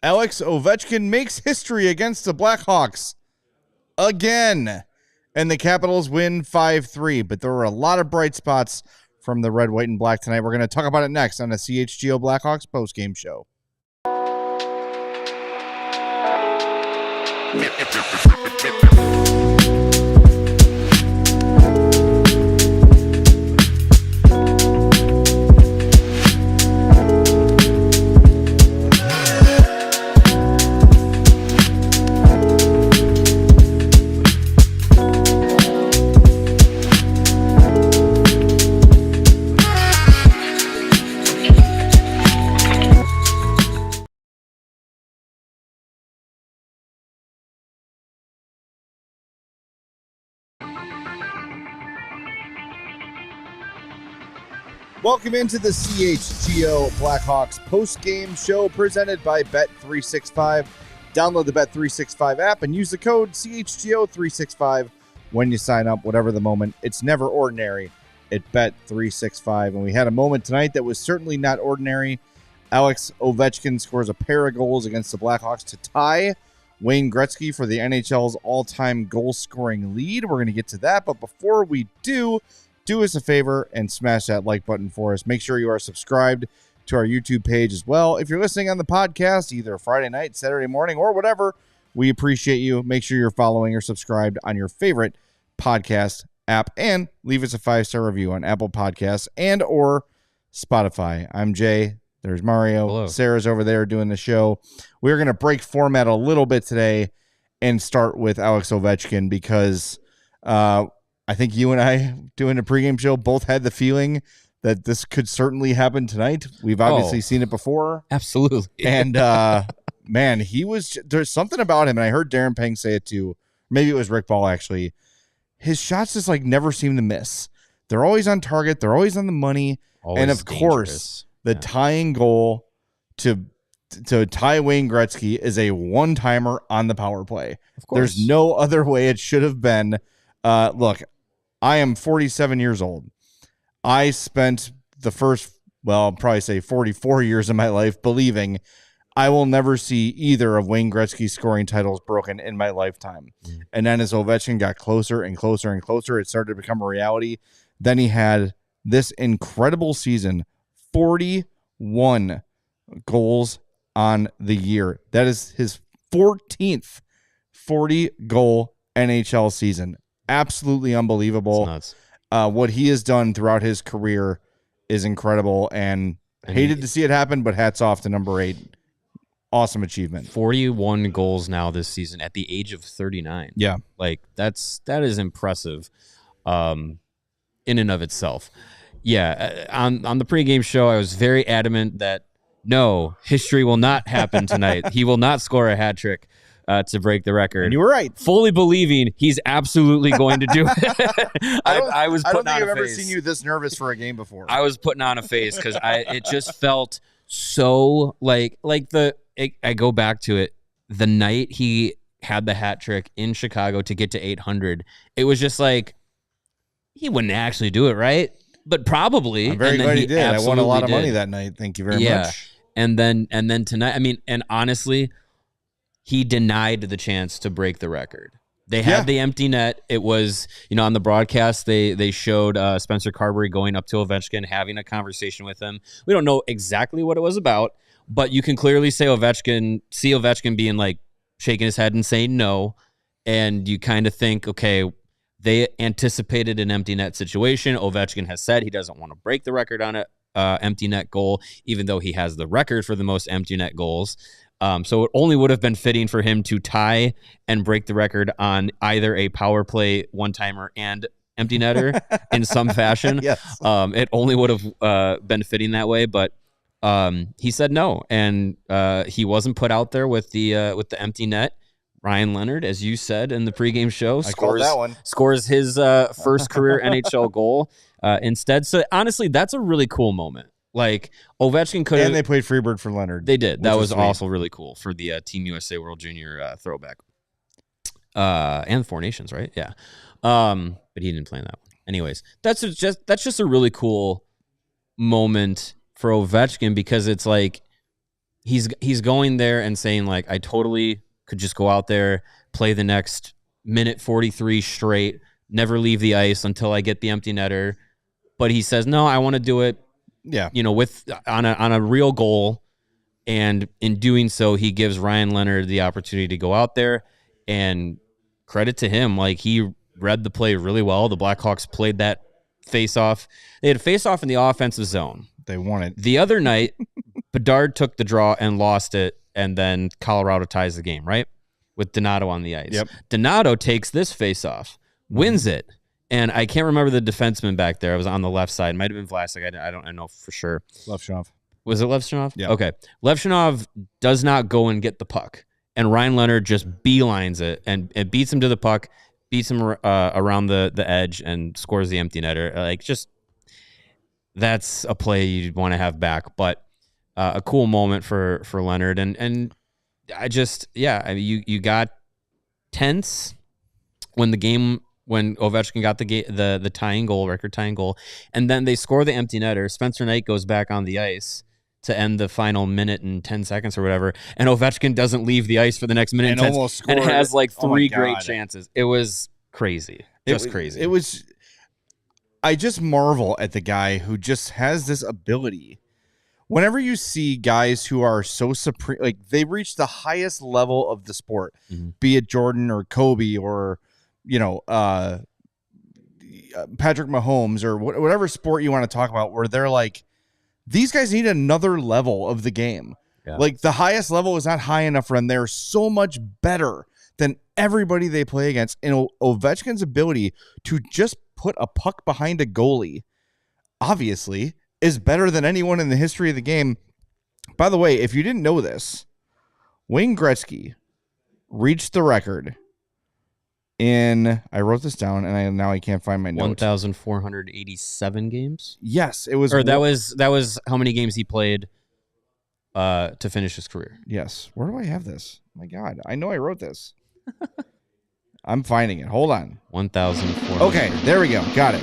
Alex Ovechkin makes history against the Blackhawks again. And the Capitals win 5-3. But there were a lot of bright spots from the red, white, and black tonight. We're going to talk about it next on the CHGO Blackhawks postgame show. Welcome into the CHGO Blackhawks post-game show presented by Bet365. Download the Bet365 app and use the code CHGO365 when you sign up, whatever the moment. It's never ordinary at Bet365. And we had a moment tonight that was certainly not ordinary. Alex Ovechkin scores a pair of goals against the Blackhawks to tie Wayne Gretzky for the NHL's all-time goal-scoring lead. We're going to get to that, but before we do us a favor and smash that like button for us. Make sure you are subscribed to our YouTube page as well. If you're listening on the podcast, either Friday night, Saturday morning, or whatever, we appreciate you. Make sure you're following or subscribed on your favorite podcast app and leave us a 5-star review on Apple Podcasts and or Spotify. I'm Jay. There's Mario. Hello. Sarah's over there doing the show. We're going to break format a little bit today and start with Alex Ovechkin because I think you and I, doing a pregame show, both had the feeling that this could certainly happen tonight. We've obviously seen it before. Absolutely. And, man, there's something about him, and I heard Darren Pang say it too. Maybe it was Rick Ball, actually. His shots just, never seem to miss. They're always on target. They're always on the money. Always and, of course, the tying goal to tie Wayne Gretzky is a one-timer on the power play. Of course. There's no other way it should have been. Look, I am 47 years old. I spent the first, I'll probably say 44 years of my life believing I will never see either of Wayne Gretzky's scoring titles broken in my lifetime. And then as Ovechkin got closer and closer and closer, it started to become a reality. Then he had this incredible season, 41 goals on the year. That is his 14th 40-goal NHL season. Absolutely unbelievable. It's nuts. What he has done throughout his career is incredible, and hated to see it happen, but hats off to number 8. Awesome achievement. 41 goals now this season at the age of 39. Yeah. That is impressive in and of itself. Yeah, on the pregame show, I was very adamant that no, history will not happen tonight. He will not score a hat trick to break the record. And you were right. Fully believing he's absolutely going to do it. I was putting on a face. I don't think I've ever seen you this nervous for a game before. I was putting on a face because it just felt so I go back to it. The night he had the hat trick in Chicago to get to 800, it was just like, he wouldn't actually do it, right? But probably. I'm very glad he did. I won a lot of money that night. Thank you very much. And then tonight, and honestly, he denied the chance to break the record. They had the empty net. It was, on the broadcast, they showed Spencer Carberry going up to Ovechkin, having a conversation with him. We don't know exactly what it was about, but you can clearly see Ovechkin being shaking his head and saying no. And you kind of think, okay, they anticipated an empty net situation. Ovechkin has said he doesn't want to break the record on an empty net goal, even though he has the record for the most empty net goals. So it only would have been fitting for him to tie and break the record on either a power play one-timer and empty netter in some fashion. Yes. It only would have been fitting that way, but he said no, and he wasn't put out there with the empty net. Ryan Leonard, as you said in the pregame show, scores his first career NHL goal instead. So honestly, that's a really cool moment. Ovechkin could have... And they played Freebird for Leonard. They did. That was also really cool for the Team USA World Junior throwback. And the Four Nations, right? Yeah. But he didn't play in that one. Anyways, that's just a really cool moment for Ovechkin because it's he's going there and saying like, I totally could just go out there, play the next minute 43 straight, never leave the ice until I get the empty netter. But he says, no, I want to do it. Yeah. With on a real goal. And in doing so, he gives Ryan Leonard the opportunity to go out there, and credit to him. Like, he read the play really well. The Blackhawks played that face-off. They had a face-off in the offensive zone. They won it. The other night, Bedard took the draw and lost it, and then Colorado ties the game, right? With Donato on the ice. Yep. Donato takes this face-off, wins it, and I can't remember the defenseman back there. I was on the left side. It might have been Vlasic. I don't know for sure. Levshunov. Was it Levshunov? Yeah. Okay. Levshunov does not go and get the puck, and Ryan Leonard just beelines it and beats him to the puck, beats him around the edge, and scores the empty netter. Like, just that's a play you'd want to have back, but a cool moment for Leonard, and I just you got tense when Ovechkin got the tying goal, record tying goal, and then they score the empty netter. Spencer Knight goes back on the ice to end the final minute and 10 seconds or whatever, and Ovechkin doesn't leave the ice for the next minute and almost scored, and has like 3 great God. chances. It was crazy. Crazy. It was. I just marvel at the guy who just has this ability. Whenever you see guys who are so supreme, like they reach the highest level of the sport, be it Jordan or Kobe or Patrick Mahomes or whatever sport you want to talk about, where they're like, these guys need another level of the game. Yeah. Like, the highest level is not high enough for them. They're so much better than everybody they play against. And Ovechkin's ability to just put a puck behind a goalie, obviously, is better than anyone in the history of the game. By the way, if you didn't know this, Wayne Gretzky reached the record I wrote this down, and now I can't find my notes. 1,487 games. Yes, it was. Or that was how many games he played to finish his career. Yes. Where do I have this? My God, I know I wrote this. I'm finding it. Hold on. 1,400. Okay, there we go. Got it.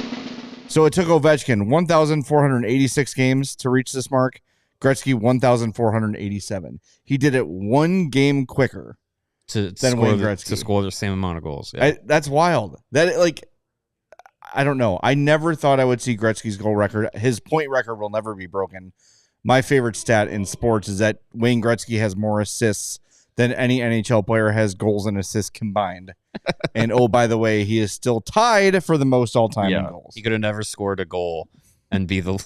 So it took Ovechkin 1,486 games to reach this mark. Gretzky 1,487. He did it one game quicker. To score the same amount of goals. Yeah. That's wild. I don't know. I never thought I would see Gretzky's goal record. His point record will never be broken. My favorite stat in sports is that Wayne Gretzky has more assists than any NHL player has goals and assists combined. And by the way, he is still tied for the most all-time in goals. He could have never scored a goal and be the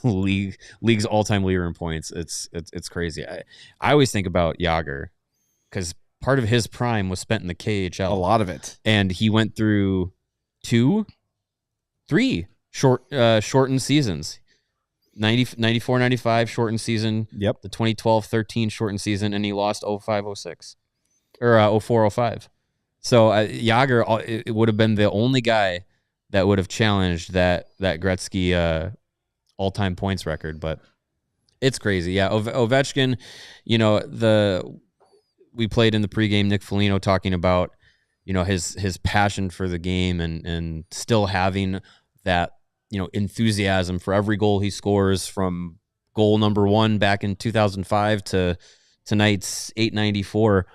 league's all-time leader in points. It's crazy. I always think about Jágr, because part of his prime was spent in the KHL. A lot of it. And he went through 3 shortened seasons. 94, 95 shortened season. Yep. The 2012-13 shortened season, and he lost 05-06 or 04-05. So Jágr, it would have been the only guy that would have challenged that Gretzky all-time points record, but it's crazy. Yeah, Ovechkin, we played in the pregame, Nick Foligno talking about, his passion for the game and still having that, enthusiasm for every goal he scores, from goal number 1 back in 2005 to tonight's 894.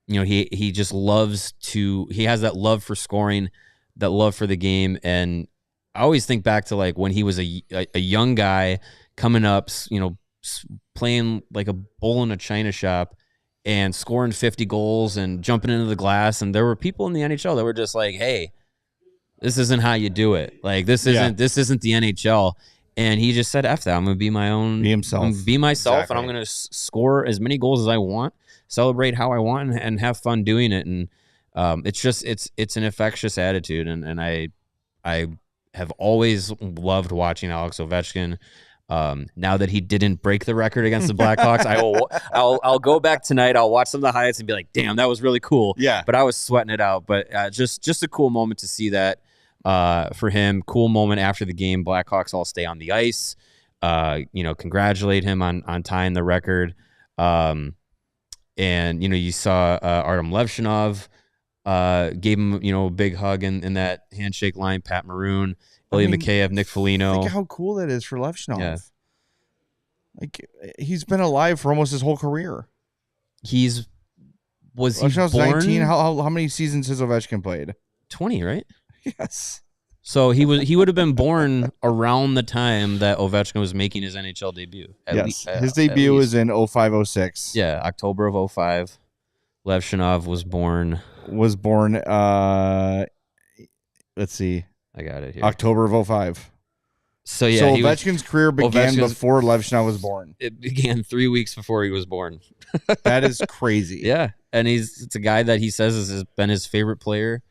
He just he has that love for scoring, that love for the game. And I always think back to like when he was a young guy coming up, playing like a bull in a china shop and scoring 50 goals and jumping into the glass. And there were people in the NHL that were just like, hey, this isn't how you do it. Like, this isn't the NHL. And he just said, F that. I'm going to be my own. Be himself. Be myself. Exactly. And I'm going to score as many goals as I want, celebrate how I want, and have fun doing it. And it's an infectious attitude. And I have always loved watching Alex Ovechkin. Now that he didn't break the record against the Blackhawks, I'll go back tonight. I'll watch some of the highlights and be like, damn, that was really cool. Yeah. But I was sweating it out. But just a cool moment to see that for him. Cool moment after the game. Blackhawks all stay on the ice. Congratulate him on tying the record. And you saw Artem Levshunov gave him a big hug in that handshake line. Pat Maroon, Ilya Mikheyev, Nick Foligno. Think how cool that is for Levshunov. Yeah. Like, he's been alive for almost his whole career. Was he Ovechkin was born 19? How many seasons has Ovechkin played? 20, right? Yes. So he would have been born around the time that Ovechkin was making his NHL debut. His debut was in 05-06. Yeah, October of 05. Lev Shinov was born. Let's see. I got it here. October of 05. So yeah, so Ovechkin's career began before Lev Shinov was born. It began 3 weeks before he was born. That is crazy. Yeah, and it's a guy that he says has been his favorite player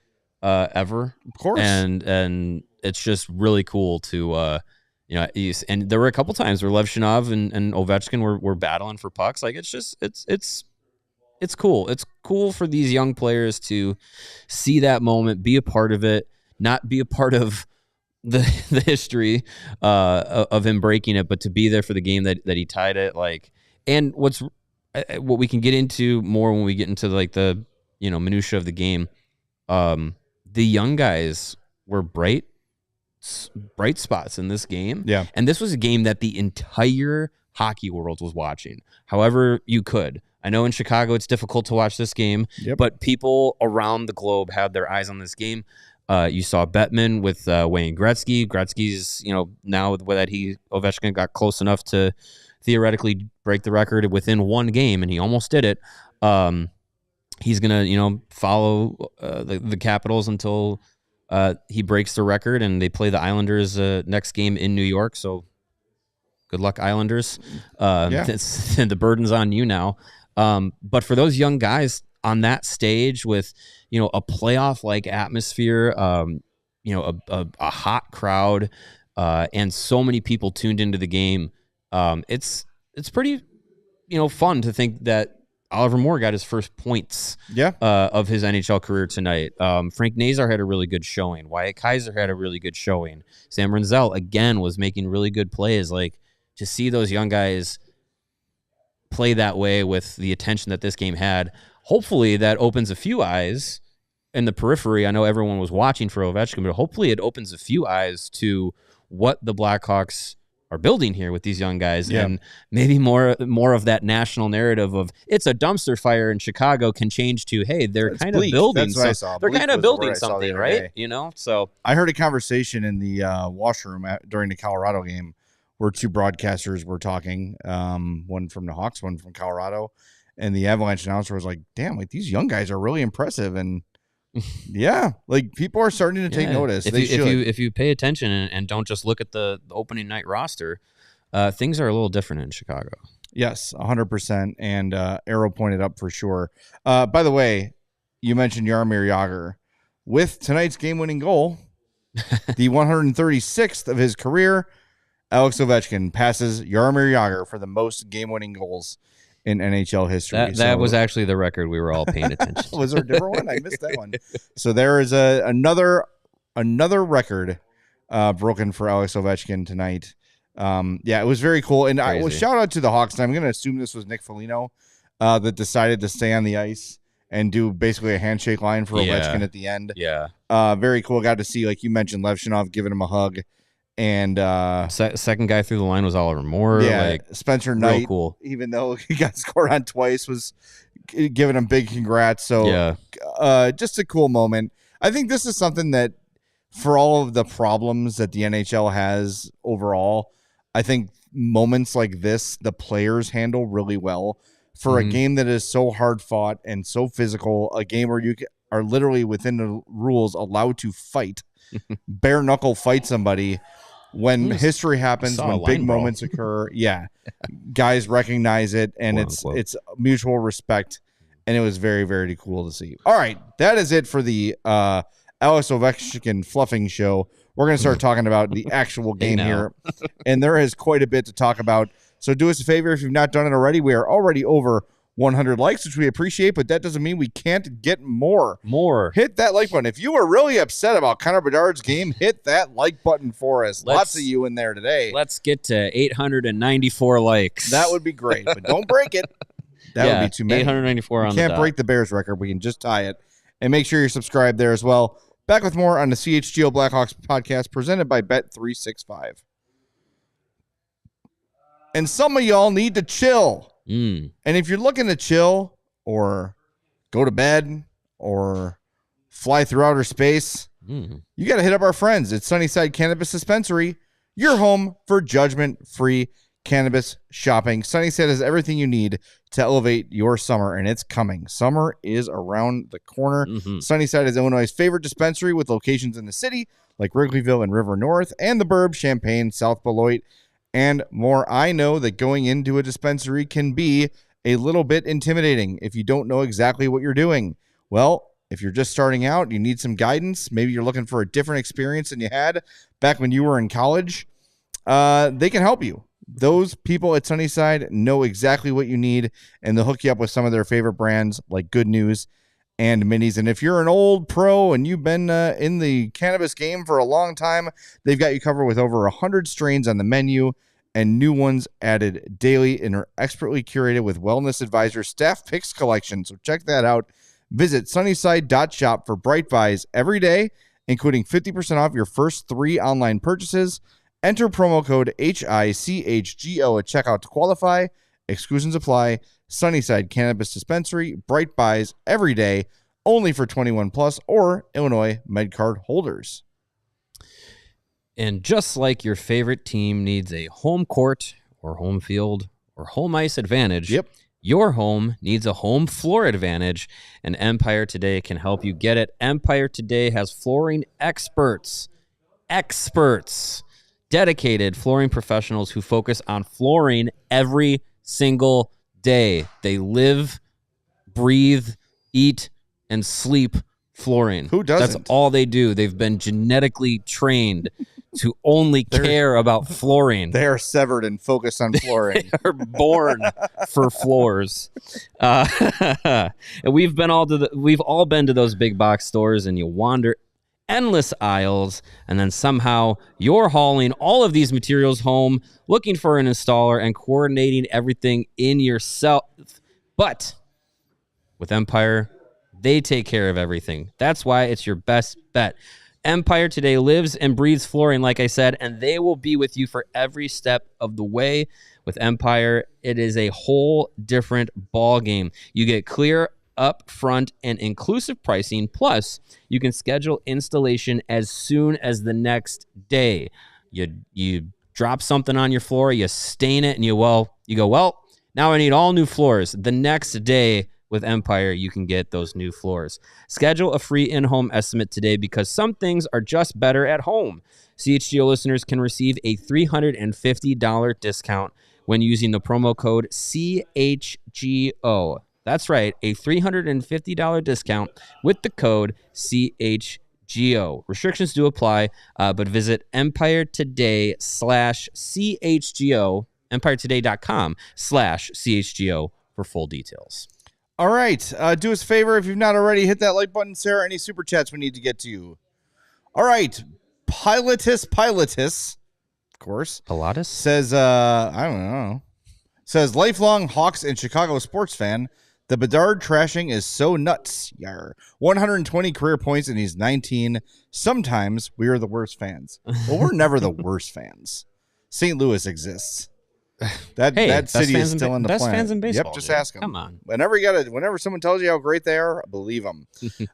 ever. Of course. And it's just really cool to and there were a couple times where Lev Shinov and Ovechkin were battling for pucks. Like it's cool. It's cool for these young players to see that moment, be a part of it, not be a part of the history of him breaking it, but to be there for the game that he tied it. Like, and what we can get into more when we get into like the minutia of the game. The young guys were bright spots in this game. Yeah. And this was a game that the entire hockey world was watching. However you could. I know in Chicago it's difficult to watch this game, but people around the globe had their eyes on this game. You saw Bettman with Wayne Gretzky. Gretzky's, now that Ovechkin got close enough to theoretically break the record within one game, and he almost did it. He's gonna, follow the Capitals until he breaks the record, and they play the Islanders next game in New York. So good luck, Islanders. The burden's on you now. But for those young guys on that stage with, a playoff like atmosphere, a hot crowd, and so many people tuned into the game, it's pretty, fun to think that Oliver Moore got his first points of his NHL career tonight. Frank Nazar had a really good showing. Wyatt Kaiser had a really good showing. Sam Renzel, again, was making really good plays. Like, to see those young guys play that way with the attention that this game had, hopefully that opens a few eyes in the periphery. I know everyone was watching for Ovechkin, but hopefully it opens a few eyes to what the Blackhawks are building here with these young guys, and maybe more of that national narrative of it's a dumpster fire in Chicago can change to, hey, they're kind of building something. They're kind of building something, right? So I heard a conversation in the washroom during the Colorado game where two broadcasters were talking, one from the Hawks, one from Colorado, and the Avalanche announcer was like, damn, like these young guys are really impressive. And like people are starting to take notice. If you pay attention and don't just look at the opening night roster, things are a little different in Chicago. Yes, 100%. And Arrow pointed up for sure. By the way, you mentioned Jaromir Jagr. With tonight's game-winning goal, the 136th of his career, Alex Ovechkin passes Jaromir Jagr for the most game-winning goals in NHL history. That was actually the record we were all paying attention to. Was there a different one? I missed that one. So there is another record broken for Alex Ovechkin tonight. It was very cool. And I was shout out to the Hawks. And I'm going to assume this was Nick Foligno that decided to stay on the ice and do basically a handshake line for Ovechkin at the end. Yeah. Very cool. Got to see, like you mentioned, Lev Shinov giving him a hug. And second guy through the line was Oliver Moore. Spencer Knight, cool. Even though he got scored on twice, was giving him big congrats. So just a cool moment. I think this is something that, for all of the problems that the NHL has overall, I think moments like this, the players handle really well for a game that is so hard fought and so physical, a game where you are literally within the rules allowed to fight, bare knuckle fight somebody. When history happens, when big moments occur, guys recognize it, and it's mutual respect, and it was very, very cool to see. All right, that is it for the Alex Ovechkin fluffing show. We're going to start talking about the actual game here, and there is quite a bit to talk about. So do us a favor if you've not done it already. We are already over 100 likes, which we appreciate, but that doesn't mean we can't get more. Hit that like button. If you were really upset about Connor Bedard's game, hit that like button for us. Lots of you in there today. Let's get to 894 likes. That would be great, but don't break it. That would be too many. 894 on the dot. Can't break the Bears record. We can just tie it. And make sure you're subscribed there as well. Back with more on the CHGO Blackhawks podcast presented by Bet365. And some of y'all need to chill. Mm. And if you're looking to chill or go to bed or fly through outer space, you got to hit up our friends at Sunnyside Cannabis Dispensary, your home for judgment-free cannabis shopping. Sunnyside has everything you need to elevate your summer, and it's coming. Summer is around the corner. Sunnyside is Illinois' favorite dispensary with locations in the city like Wrigleyville and River North, and the Burbs, Champaign, South Beloit, and more. I know that going into a dispensary can be a little bit intimidating if you don't know exactly what you're doing. Well, if you're just starting out, you need some guidance. Maybe you're looking for a different experience than you had back when you were in college. They can help you. Those people at Sunnyside know exactly what you need, and they'll hook you up with some of their favorite brands like Good News and Minis. And if you're an old pro and you've been in the cannabis game for a long time, they've got you covered with over 100 strains on the menu and new ones added daily, and are expertly curated with wellness advisor staff picks collection. So check that out. Visit sunnyside.shop for bright buys every day, including 50% off your first 3 online purchases. Enter promo code HICHGO at checkout to qualify. Exclusions apply. Sunnyside Cannabis Dispensary. Bright buys every day. Only for 21 plus or Illinois MedCard holders. And just like your favorite team needs a home court or home field or home ice advantage, your home needs a home floor advantage, and Empire Today can help you get it. Empire Today has flooring experts, dedicated flooring professionals who focus on flooring every single day. They live, breathe, eat, and sleep flooring. Who doesn't? That's all they do. They've been genetically trained to only care about flooring. They are severed and focused on flooring. They are born for floors. And we've all been to those big box stores, and you wander endless aisles, and then somehow you're hauling all of these materials home, looking for an installer and coordinating everything in yourself. But with Empire, they take care of everything. That's why it's your best bet. Empire Today lives and breathes flooring, like I said, and they will be with you for every step of the way. With Empire, it is a whole different ball game. You get clear, upfront, and inclusive pricing. Plus, you can schedule installation as soon as the next day. You drop something on your floor, you stain it, and you go, well, now I need all new floors. The next day, with Empire, you can get those new floors. Schedule a free in-home estimate today, because some things are just better at home. CHGO listeners can receive a $350 discount when using the promo code CHGO. That's right, a $350 discount with the code CHGO. Restrictions do apply, but visit Empire Today /CHGO, EmpireToday.com/CHGO for full details. All right. Do us a favor. If you've not already, hit that like button. Sarah, any super chats we need to get to you? All right. Pilatus, of course. Pilatus? Says, I don't know. Says, lifelong Hawks and Chicago sports fan. The Bedard trashing is so nuts. Yar. 120 career points, and he's 19. Sometimes we are the worst fans. Well, we're never the worst fans. St. Louis exists. That city is still in the best planet. fans in baseball. Yep, just dude. ask them. Come on. Whenever someone tells you how great they are, believe them.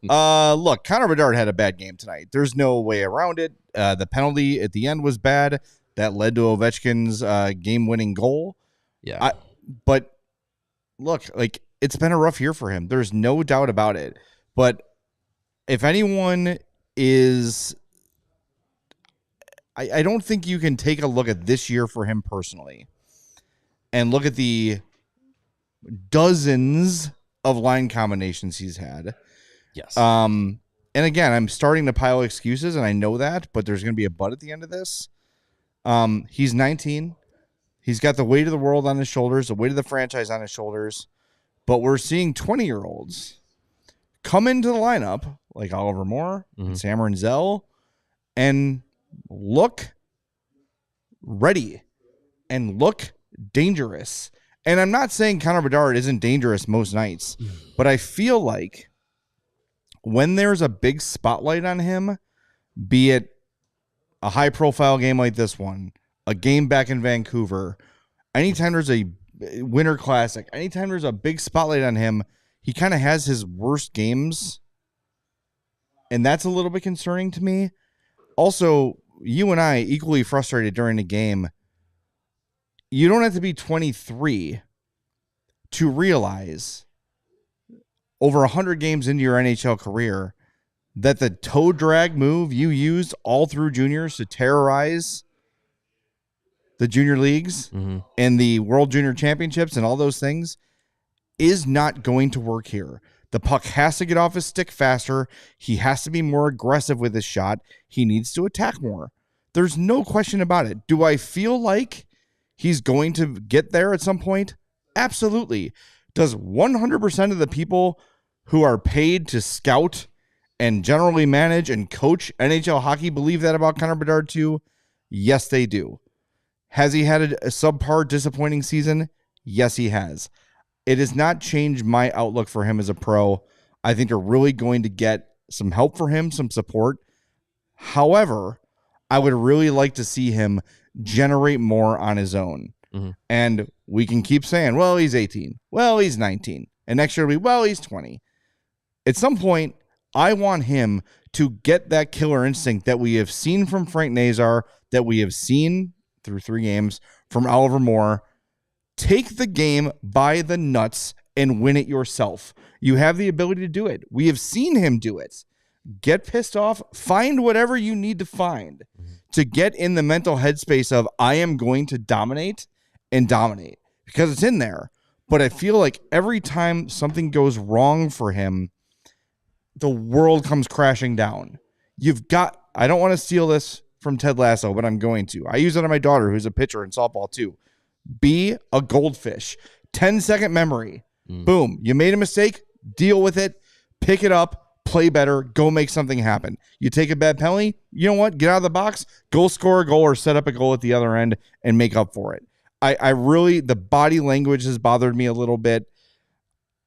Look, Connor Bedard had a bad game tonight. There's no way around it. The penalty at the end was bad. That led to Ovechkin's game-winning goal. Yeah. But look, like, it's been a rough year for him. There's no doubt about it. But if anyone is, I don't think you can take a look at this year for him personally and look at the dozens of line combinations he's had. Yes. And again, I'm starting to pile excuses, and I know that, but there's going to be a but at the end of this. He's 19. He's got the weight of the world on his shoulders, the weight of the franchise on his shoulders. But we're seeing 20-year-olds come into the lineup like Oliver Moore and Sam Zell and look ready and look dangerous. And I'm not saying Connor Bedard isn't dangerous most nights, but I feel like when there's a big spotlight on him, be it a high-profile game like this one, a game back in Vancouver, anytime there's a Winter Classic, anytime there's a big spotlight on him, he kind of has his worst games. And that's a little bit concerning to me. Also, you and I equally frustrated during the game. You don't have to be 23 to realize over 100 games into your NHL career that the toe drag move you used all through juniors to terrorize the junior leagues and the World Junior Championships and all those things is not going to work here. The puck has to get off his stick faster. He has to be more aggressive with his shot. He needs to attack more. There's no question about it. Do I feel like he's going to get there at some point? Absolutely. Does 100% of the people who are paid to scout and generally manage and coach NHL hockey believe that about Connor Bedard too? Yes, they do. Has he had a subpar, disappointing season? Yes, he has. It has not changed my outlook for him as a pro. I think they're really going to get some help for him, some support. However, I would really like to see him generate more on his own. And we can keep saying, well, he's 18. Well, he's 19. And next year it'll be, well, he's 20. At some point, I want him to get that killer instinct that we have seen from Frank Nazar, that we have seen through 3 games from Oliver Moore. Take the game by the nuts and win it yourself. You have the ability to do it. We have seen him do it. Get pissed off. Find whatever you need to find to get in the mental headspace of, I am going to dominate and dominate, because it's in there. But I feel like every time something goes wrong for him, the world comes crashing down. I don't want to steal this from Ted Lasso, but I'm going to. I use it on my daughter, who's a pitcher in softball too. Be a goldfish. 10-second memory. Boom. You made a mistake. Deal with it. Pick it up. Play better. Go make something happen. You take a bad penalty. You know what? Get out of the box. Go score a goal or set up a goal at the other end and make up for it. I really, the body language has bothered me a little bit.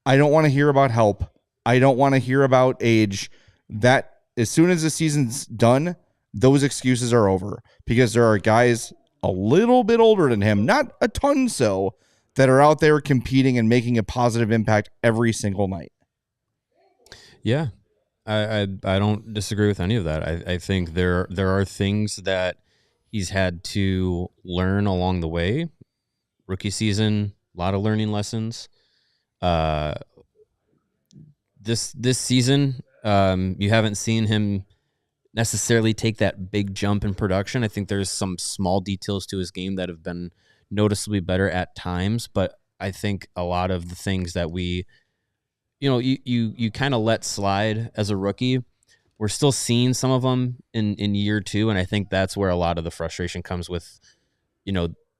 I don't want to hear about help. I don't want to hear about age. That as soon as the season's done, those excuses are over, because there are guys a little bit older than him, not a ton so, that are out there competing and making a positive impact every single night. Yeah, I don't disagree with any of that. I think there are things that he's had to learn along the way. Rookie season, a lot of learning lessons. This season, you haven't seen him necessarily take that big jump in production. I think there's some small details to his game that have been noticeably better at times, but I think a lot of the things that you kind of let slide as a rookie, we're still seeing some of them in year 2, and I think that's where a lot of the frustration comes with,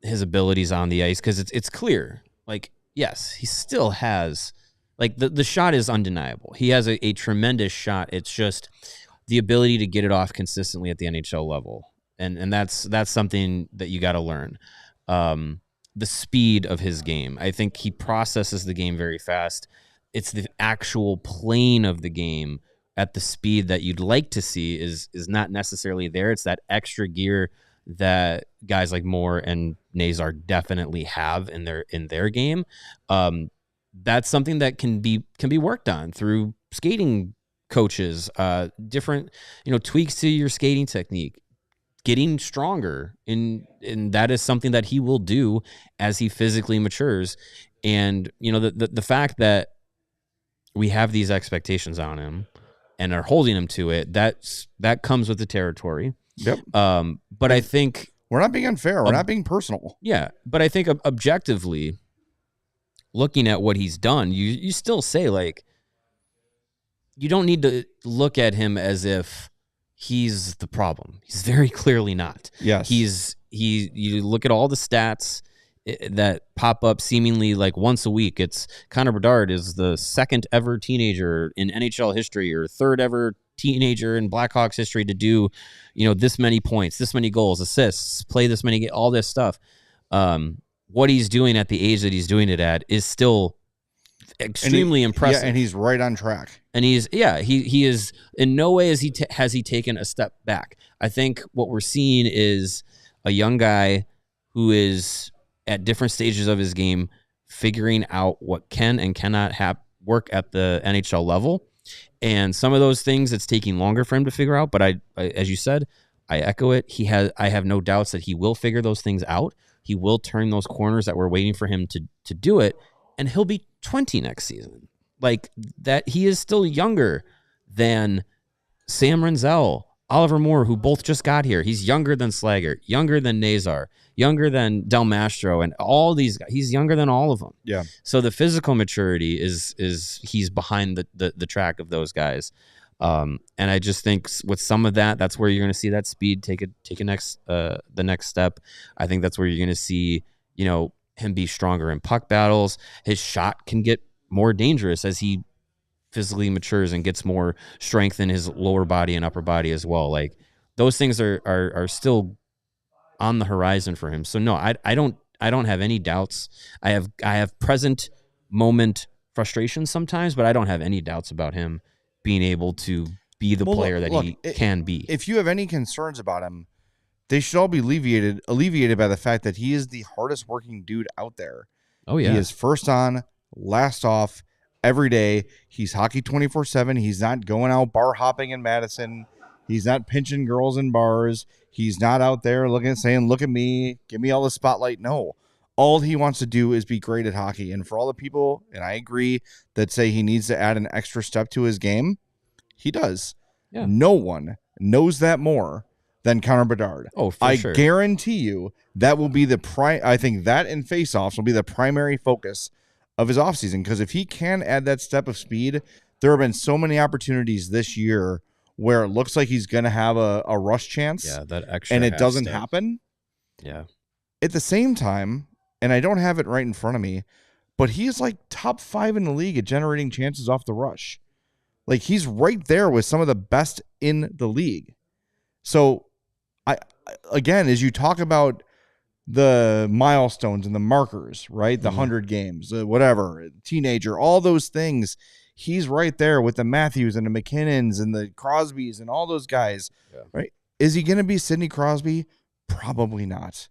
his abilities on the ice, because it's clear. Like, yes, he still has, like, the shot is undeniable. He has a tremendous shot. It's just the ability to get it off consistently at the NHL level. And that's something that you got to learn. The speed of his game. I think he processes the game very fast. It's the actual playing of the game at the speed that you'd like to see is not necessarily there. It's that extra gear that guys like Moore and Nazar definitely have in their game. That's something that can be worked on through skating coaches, different, tweaks to your skating technique, getting stronger. And that is something that he will do as he physically matures. And, the fact that we have these expectations on him and are holding him to it, that comes with the territory. Yep. But I think we're not being unfair. We're not being personal. Yeah. But I think objectively, looking at what he's done, you still say, like, you don't need to look at him as if he's the problem. He's very clearly not. Yes. You look at all the stats that pop up seemingly like once a week. It's Connor Bedard is the 2nd ever teenager in NHL history, or 3rd ever teenager in Blackhawks history to do, this many points, this many goals, assists, play this many, all this stuff. What he's doing at the age that he's doing it at is still extremely impressive. Yeah, and he's right on track. And he is in no way has he taken a step back. I think what we're seeing is a young guy who is at different stages of his game, figuring out what can and cannot work at the NHL level. And some of those things it's taking longer for him to figure out. But I as you said, I echo it. I have no doubts that he will figure those things out. He will turn those corners that we're waiting for him to do it. And he'll be 20 next season. Like that, he is still younger than Sam Renzel, Oliver Moore, who both just got here. He's younger than Slaggert, younger than Nazar, younger than Del Mastro, and all these guys. He's younger than all of them. Yeah. So the physical maturity is he's behind the track of those guys. And I just think with some of that, that's where you're going to see that speed take the next step. I think that's where you're going to see, him be stronger in puck battles. His shot can get more dangerous as he physically matures and gets more strength in his lower body and upper body as well. Like those things are still on the horizon for him. So no, I don't have any doubts. I have present moment frustration sometimes, but I don't have any doubts about him being able to be the player that he can be. If you have any concerns about him, they should all be alleviated by the fact that he is the hardest working dude out there. Oh yeah. He is first on, last off every day. He's hockey 24/7. He's not going out bar hopping in Madison. He's not pinching girls in bars. He's not out there saying, look at me, give me all the spotlight. No. All he wants to do is be great at hockey. And for all the people, and I agree, that say he needs to add an extra step to his game, he does. Yeah. No one knows that more than Connor Bedard. Oh, for sure. I guarantee you that will be I think that and faceoffs will be the primary focus of his offseason, because if he can add that step of speed, there have been so many opportunities this year where it looks like he's going to have a rush chance. Yeah, that extra and it doesn't happen. Yeah. At the same time, and I don't have it right in front of me, but he is like top 5 in the league at generating chances off the rush. Like he's right there with some of the best in the league. So again, as you talk about the milestones and the markers, right? The 100 games, whatever, teenager, all those things, he's right there with the Matthews and the McKinnons and the Crosbys and all those guys, right? Is he going to be Sidney Crosby? Probably not.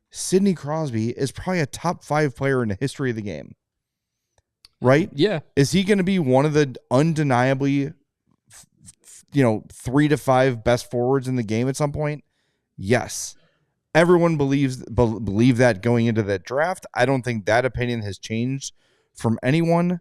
Sidney Crosby is probably a top 5 player in the history of the game, right? Yeah. Is he going to be one of the undeniably, 3 to 5 best forwards in the game at some point? Yes. Everyone believed that going into that draft. I don't think that opinion has changed from anyone.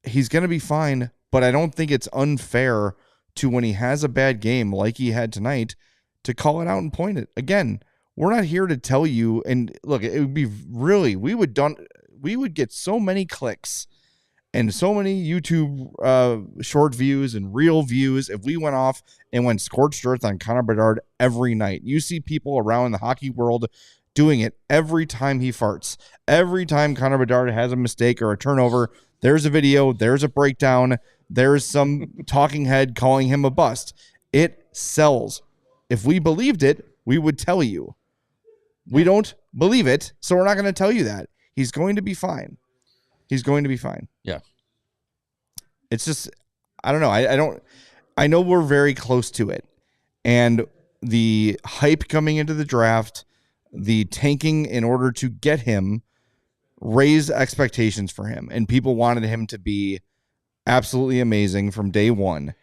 He's going to be fine, but I don't think it's unfair to, when he has a bad game like he had tonight, to call it out and point it. Again, we're not here to tell you, and look, it would be really, we would get so many clicks and so many YouTube short views and real views if we went off and went scorched earth on Connor Bedard every night. You see people around the hockey world doing it every time he farts. Every time Connor Bedard has a mistake or a turnover, there's a video, there's a breakdown, there's some talking head calling him a bust. It sells. If we believed it, we would tell you. We don't believe it, so we're not going to tell you that. He's going to be fine. He's going to be fine. Yeah. It's just, I don't know. I know we're very close to it. And the hype coming into the draft, the tanking in order to get him, raised expectations for him. And people wanted him to be absolutely amazing from day one.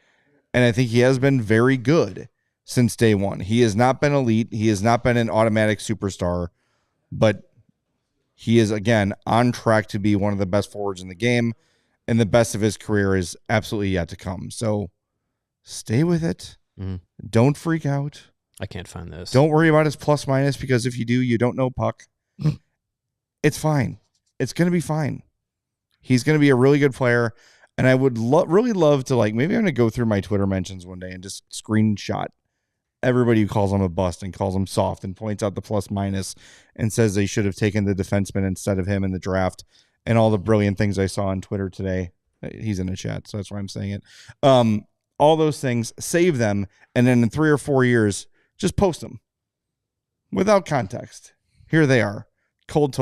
And I think he has been very good since day one. He has not been elite. He has not been an automatic superstar. But he is, again, on track to be one of the best forwards in the game. And the best of his career is absolutely yet to come. So stay with it. Mm-hmm. Don't freak out. I can't find this. Don't worry about his plus minus, because if you do, you don't know puck. It's fine. It's going to be fine. He's going to be a really good player. And I would really love to, maybe I'm going to go through my Twitter mentions one day and just screenshot everybody who calls him a bust and calls him soft and points out the plus minus and says they should have taken the defenseman instead of him in the draft, and all the brilliant things I saw on Twitter today. He's in the chat, so that's why I'm saying it. All those things, save them, and then in 3 or 4 years, just post them without context. Here they are. Cold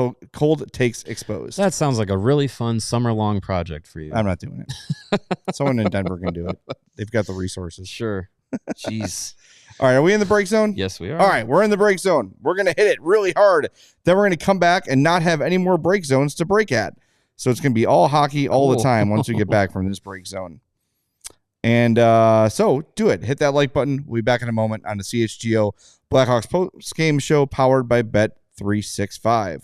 takes exposed. That sounds like a really fun summer-long project for you. I'm not doing it. Someone in Denver can do it. They've got the resources. Sure. Jeez. All right, are we in the break zone? Yes, we are. All right, we're in the break zone. We're going to hit it really hard. Then we're going to come back and not have any more break zones to break at. So it's going to be all hockey all the time once we get back from this break zone. And so do it. Hit that like button. We'll be back in a moment on the CHGO Blackhawks post-game show powered by Bet365.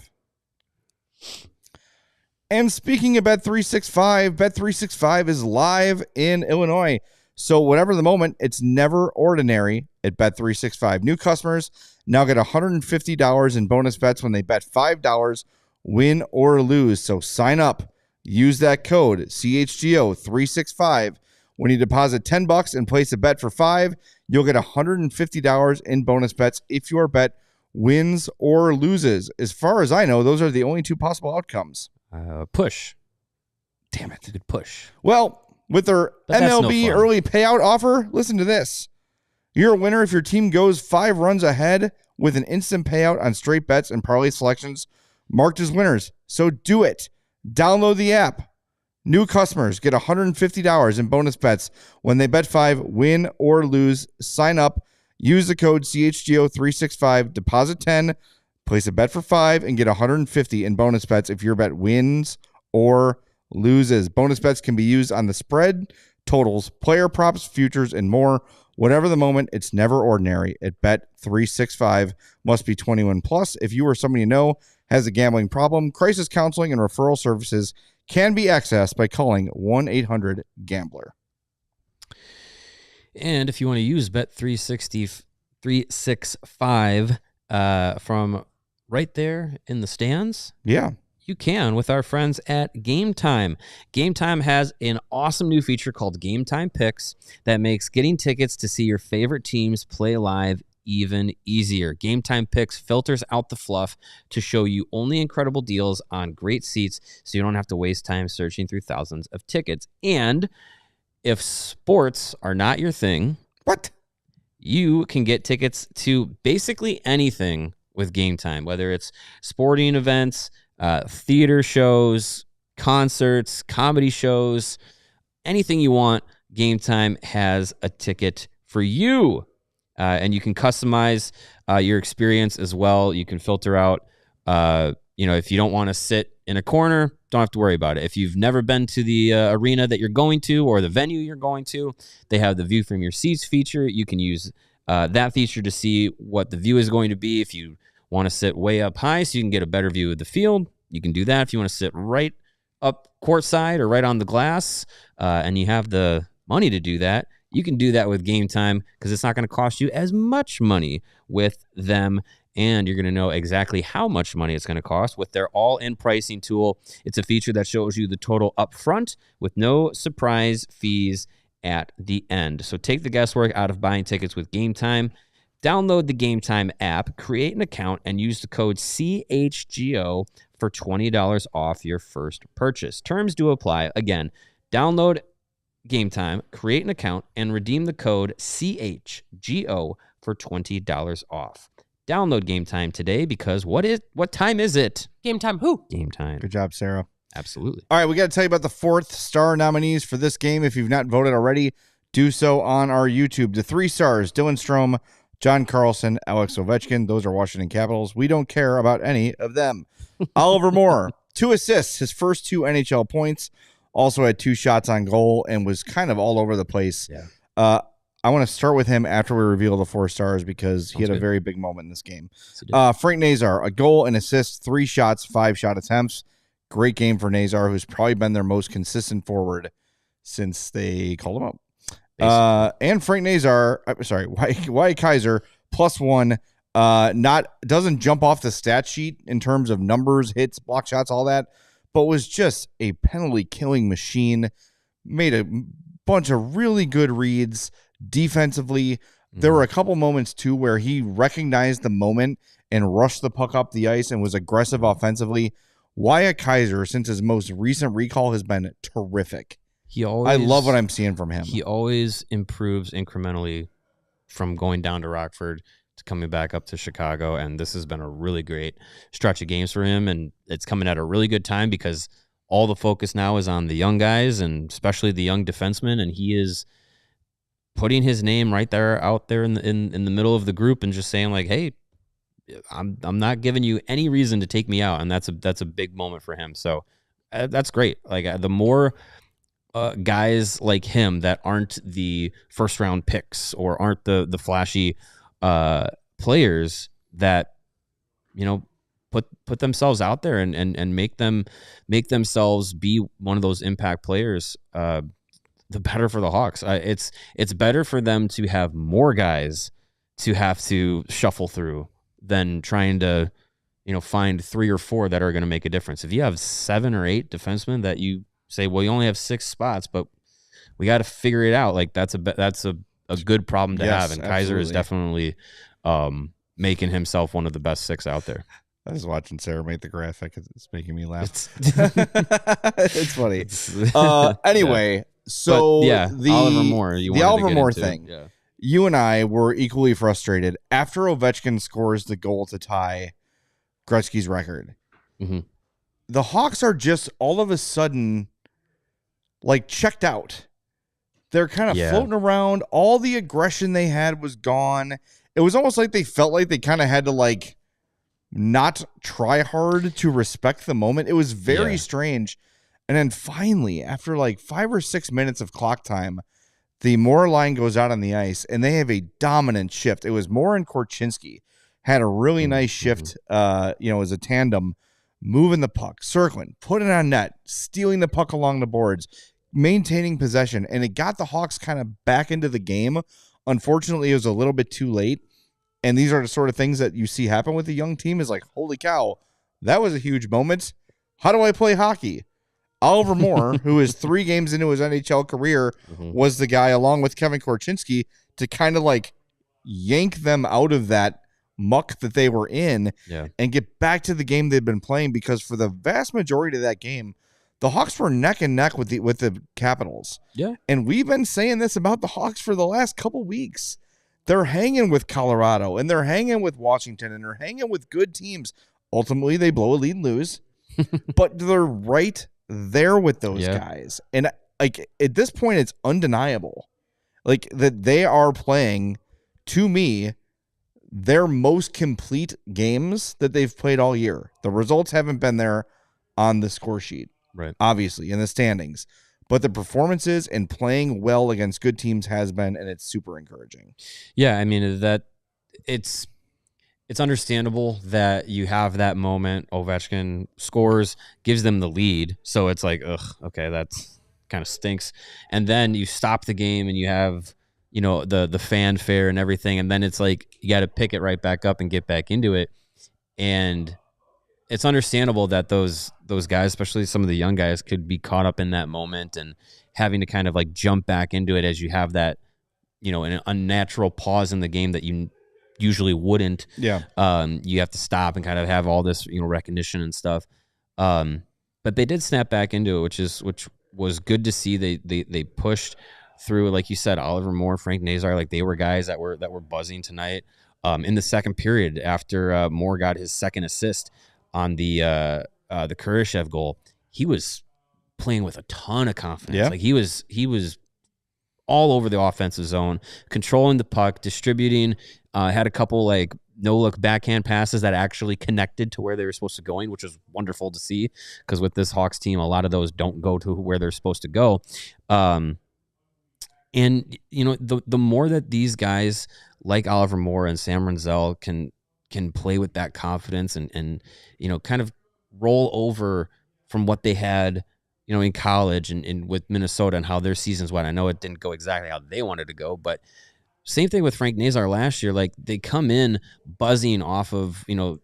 And speaking of Bet365, Bet365 is live in Illinois. So whatever the moment, it's never ordinary at Bet365. New customers now get $150 in bonus bets when they bet $5, win or lose. So sign up. Use that code CHGO365. When you deposit $10 and place a bet for $5, you'll get $150 in bonus bets if your bet wins or loses. As far as I know, those are the only two possible outcomes. Push. Damn it. You could push. Well, with their MLB early payout offer, listen to this. You're a winner if your team goes 5 runs ahead with an instant payout on straight bets and parlay selections marked as winners. So do it. Download the app. New customers get $150 in bonus bets when they bet 5, win or lose. Sign up. Use the code CHGO365. Deposit 10. Place a bet for 5 and get $150 in bonus bets if your bet wins or loses. Bonus bets can be used on the spread, totals, player props, futures, and more. Whatever the moment, it's never ordinary at Bet365. Must be 21 plus. If you or someone you know has a gambling problem, crisis counseling and referral services can be accessed by calling 1-800-GAMBLER. And if you want to use Bet365 from right there in the stands, yeah, you can with our friends at Game Time. Game Time has an awesome new feature called Game Time Picks that makes getting tickets to see your favorite teams play live even easier. Game Time Picks filters out the fluff to show you only incredible deals on great seats so you don't have to waste time searching through thousands of tickets. And if sports are not your thing, you can get tickets to basically anything with Game Time, whether it's sporting events, theater shows, concerts, comedy shows, anything you want. Game Time has a ticket for you. And you can customize your experience as well. You can filter out, if you don't want to sit in a corner, don't have to worry about it. If you've never been to the arena that you're going to or the venue you're going to, they have the view from your seats feature. You can use that feature to see what the view is going to be. If you want to sit way up high so you can get a better view of the field, you can do that. If you want to sit right up courtside or right on the glass and you have the money to do that, you can do that with Game Time because it's not going to cost you as much money with them, and you're going to know exactly how much money it's going to cost with their all-in pricing tool. It's a feature that shows you the total up front with no surprise fees at the end. So take the guesswork out of buying tickets with Game Time. Download the Game Time app, create an account, and use the code CHGO for $20 off your first purchase. Terms do apply. Again, download Game Time, create an account, and redeem the code CHGO for $20 off. Download Game Time today because what time is it? Game time who? Game time. Good job, Sarah. Absolutely. All right, we got to tell you about the 4th star nominees for this game. If you've not voted already, do so on our YouTube. The 3 stars, Dylan Strome, John Carlson, Alex Ovechkin. Those are Washington Capitals. We don't care about any of them. Oliver Moore, 2 assists, his first 2 NHL points. Also had 2 shots on goal and was kind of all over the place. Yeah. I want to start with him after we reveal the 4 stars because he had a very big moment in this game. Frank Nazar, a goal, an assist, 3 shots, 5 shot attempts. Great game for Nazar, who's probably been their most consistent forward since they called him up. And Frank Nazar, Wyatt Kaiser, +1. Doesn't jump off the stat sheet in terms of numbers, hits, block shots, all that, but was just a penalty killing machine. Made a bunch of really good reads defensively. There were a couple moments too where he recognized the moment and rushed the puck up the ice and was aggressive offensively. Wyatt Kaiser, since his most recent recall, has been terrific. I love what I'm seeing from him. He always improves incrementally from going down to Rockford to coming back up to Chicago, and this has been a really great stretch of games for him, and it's coming at a really good time because all the focus now is on the young guys and especially the young defensemen, and he is putting his name right there out there in the middle of the group and just saying like, hey, I'm not giving you any reason to take me out, and that's a big moment for him. So that's great. Like the more guys like him that aren't the first round picks or aren't the flashy players that put themselves out there and make themselves be one of those impact players, the better for the Hawks. It's better for them to have more guys to have to shuffle through than trying to find 3 or 4 that are going to make a difference. If you have 7 or 8 defensemen that you say, well, you only have 6 spots, but we got to figure it out. Like that's a good problem to have. And Kaiser is definitely making himself one of the best 6 out there. I was watching Sarah make the graphic. It's making me laugh. It's funny. Anyway, yeah. So the Oliver Moore, the Oliver Moore thing. Yeah. You and I were equally frustrated after Ovechkin scores the goal to tie Gretzky's record. Mm-hmm. The Hawks are just all of a sudden like checked out. They're kind of floating around. All the aggression they had was gone. It was almost like they felt like they kind of had to like not try hard to respect the moment. It was very strange. And then finally, after like 5 or 6 minutes of clock time, the Moore line goes out on the ice and they have a dominant shift. It was Moore and Korchinski had a really nice shift, as a tandem, moving the puck, circling, putting it on net, stealing the puck along the boards, maintaining possession. And it got the Hawks kind of back into the game. Unfortunately, it was a little bit too late. And these are the sort of things that you see happen with a young team is like, holy cow, that was a huge moment. How do I play hockey? Oliver Moore, who is 3 games into his NHL career, was the guy along with Kevin Korchinski to kind of like yank them out of that muck that they were in and get back to the game they'd been playing, because for the vast majority of that game, the Hawks were neck and neck with the Capitals. Yeah. And we've been saying this about the Hawks for the last couple weeks. They're hanging with Colorado and they're hanging with Washington and they're hanging with good teams. Ultimately, they blow a lead and lose, but they're right there with those guys. And like at this point, it's undeniable, like that they are playing, to me, their most complete games that they've played all year. The results haven't been there on the score sheet, right? Obviously, in the standings, but the performances and playing well against good teams has been, and it's super encouraging. Yeah, I mean that it's understandable that you have that moment. Ovechkin scores, gives them the lead, so it's like, okay, that's kind of stinks. And then you stop the game and you have the fanfare and everything, and then it's like you got to pick it right back up and get back into it. And it's understandable that those guys, especially some of the young guys, could be caught up in that moment and having to kind of like jump back into it as you have that, an unnatural pause in the game that you usually wouldn't. Yeah. You have to stop and kind of have all this, recognition and stuff. But they did snap back into it, which was good to see. They pushed through, like you said, Oliver Moore, Frank Nazar, like they were guys that were buzzing tonight. In the second period, after Moore got his second assist on the Kurashev goal, he was playing with a ton of confidence. Yeah. Like he was all over the offensive zone, controlling the puck, distributing, had a couple like no-look backhand passes that actually connected to where they were supposed to go, which was wonderful to see, because with this Hawks team, a lot of those don't go to where they're supposed to go. And, the more that these guys like Oliver Moore and Sam Renzel can play with that confidence and kind of roll over from what they had, in college and with Minnesota and how their seasons went. I know it didn't go exactly how they wanted to go, but same thing with Frank Nazar last year. Like they come in buzzing off of, the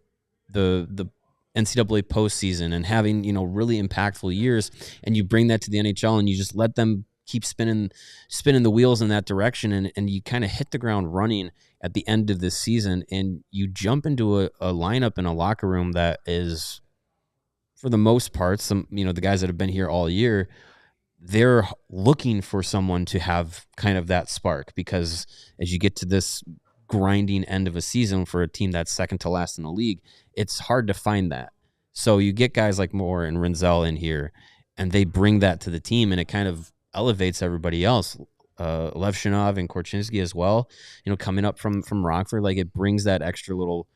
NCAA postseason and having, really impactful years, and you bring that to the NHL and you just let them keep spinning the wheels in that direction, and you kind of hit the ground running at the end of this season, and you jump into a lineup in a locker room that is, for the most part, some the guys that have been here all year, they're looking for someone to have kind of that spark, because as you get to this grinding end of a season for a team that's second to last in the league, it's hard to find that. So you get guys like Moore and Renzel in here, and they bring that to the team, and it kind of elevates everybody else. Levshinov and Korchinski as well, coming up from Rockford, like it brings that extra little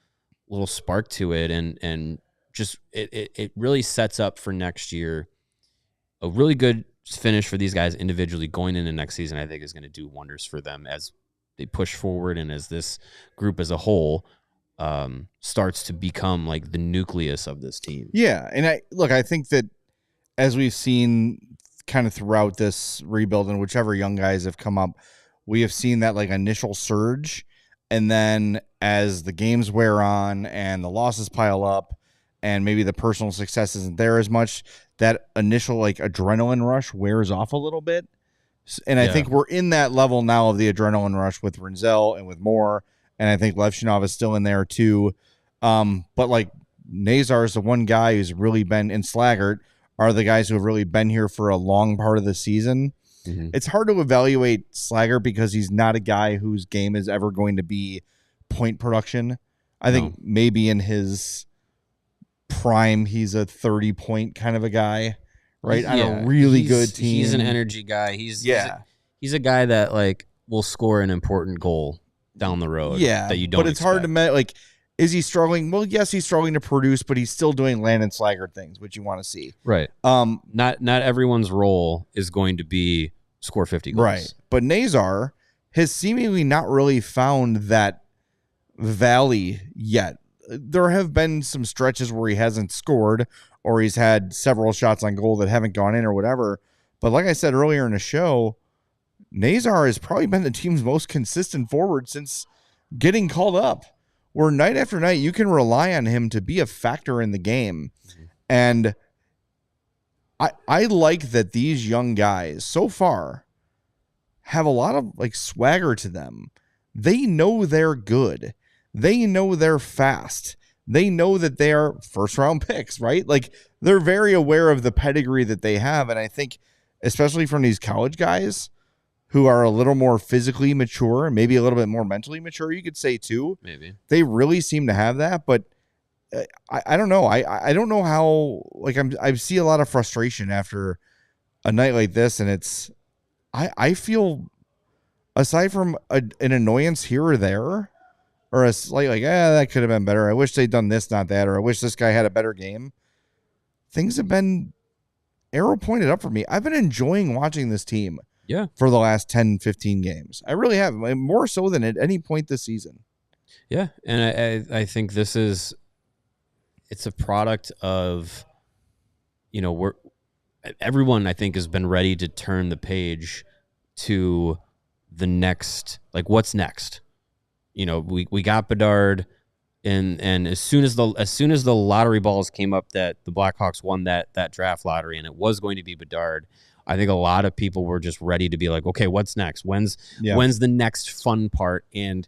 spark to it, and just it really sets up for next year a really good finish for these guys individually going into next season. I think is going to do wonders for them as they push forward and as this group as a whole starts to become like the nucleus of this team. Yeah, and I think that as we've seen kind of throughout this rebuild and whichever young guys have come up, we have seen that like initial surge, and then as the games wear on and the losses pile up and maybe the personal success isn't there as much, that initial like adrenaline rush wears off a little bit. And I think we're in that level now of the adrenaline rush with Renzel and with Moore, and I think Levshinov is still in there too. But like Nazar is the one guy who's really been, and Slaggert are the guys who have really been here for a long part of the season. Mm-hmm. It's hard to evaluate Slaggert because he's not a guy whose game is ever going to be point production. I think maybe in his prime, he's a 30-point kind of a guy, right? On a really good team. He's an energy guy. He's a guy that like will score an important goal down the road. Yeah, that you don't. But it's hard to like. Is he struggling? Well, yes, he's struggling to produce, but he's still doing Landon Slaggert things, which you want to see. Right. Not everyone's role is going to be score 50 goals. Right. But Nazar has seemingly not really found that valley yet. There have been some stretches where he hasn't scored or he's had several shots on goal that haven't gone in or whatever. But like I said earlier in the show, Nazar has probably been the team's most consistent forward since getting called up, where night after night you can rely on him to be a factor in the game. Mm-hmm. And I like that these young guys so far have a lot of like swagger to them. They know they're good. They know they're fast. They know that they are first round picks, right? Like they're very aware of the pedigree that they have. And I think especially from these college guys who are a little more physically mature and maybe a little bit more mentally mature, you could say too. Maybe they really seem to have that, but I don't know. I don't know how. Like I see a lot of frustration after a night like this, and it's I feel aside from an annoyance here or there, or a slight like that could have been better. I wish they'd done this, not that, or I wish this guy had a better game. Things have been arrow pointed up for me. I've been enjoying watching this team. Yeah, for the last 10, 15 games. I really have, more so than at any point this season. Yeah, and I think it's a product of, everyone I think has been ready to turn the page to the next, like what's next. We got Bedard, and as soon as the lottery balls came up that the Blackhawks won that draft lottery and it was going to be Bedard, I think a lot of people were just ready to be like, okay, what's next? When's the next fun part? And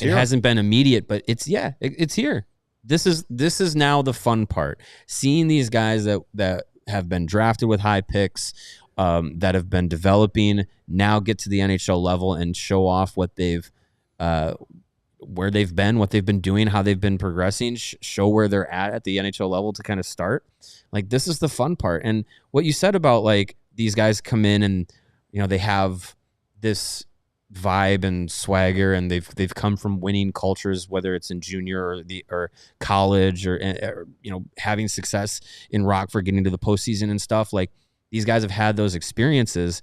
it hasn't been immediate, but it's here. This is now the fun part. Seeing these guys that have been drafted with high picks, that have been developing, now get to the NHL level and show off what they've where they've been, what they've been doing, how they've been progressing, show where they're at the NHL level to kind of start. Like this is the fun part. And what you said about like these guys come in and they have this vibe and swagger, and they've come from winning cultures, whether it's in junior or college or having success in Rockford, getting to the postseason and stuff. Like these guys have had those experiences,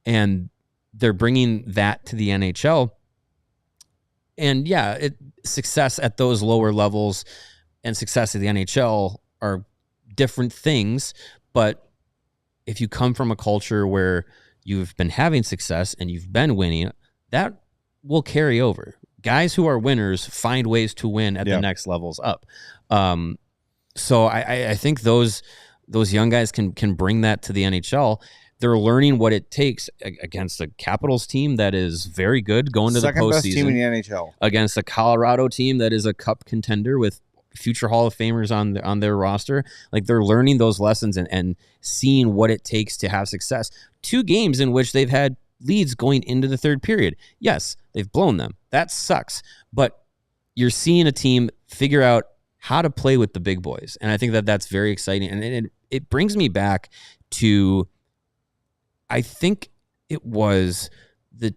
and they're bringing that to the NHL. And success at those lower levels and success at the NHL are different things, but if you come from a culture where you've been having success and you've been winning, that will carry over. Guys who are winners find ways to win at the next levels up. So I think those young guys can bring that to the NHL. They're learning what it takes against a Capitals team that is very good going to the postseason. Second best team in the NHL. Against a Colorado team that is a cup contender with future Hall of Famers on their roster. Like they're learning those lessons and seeing what it takes to have success. 2 games in which they've had leads going into the third period. Yes, they've blown them. That sucks. But you're seeing a team figure out how to play with the big boys. And I think that's very exciting. And it brings me back to, I think it was the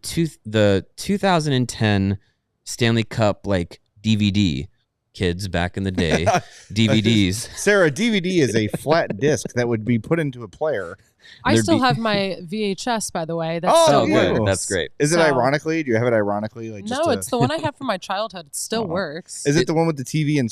2010 Stanley Cup like DVD. Kids back in the day, DVDs. Sarah, DVD is a flat disc that would be put into a player. I still have my VHS, by the way. That Oh, still good. works. That's great. Is it ironically? Do you have it ironically? Like no, it's the one I had from my childhood. It still works. Is it the one with the TV and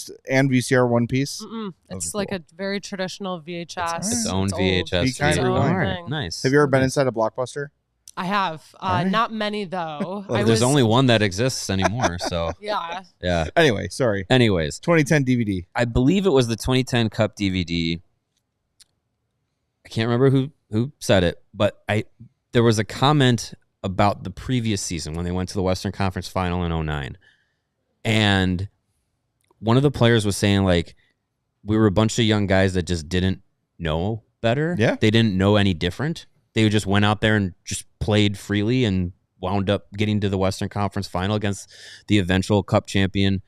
VCR one piece? It's like a very traditional VHS. Its own VHS. Be kind of thing. Nice. Have you ever been inside a Blockbuster? I have. Not many, though. There's only one that exists anymore, so. Yeah. Anyway, sorry. Anyways. 2010 DVD. I believe it was the 2010 Cup DVD. I can't remember who said it, but there was a comment about the previous season when they went to the Western Conference Final in 2009. And one of the players was saying, like, we were a bunch of young guys that just didn't know better. Yeah. They didn't know any different. They just went out there and just played freely and wound up getting to the Western Conference Final against the eventual Cup champion,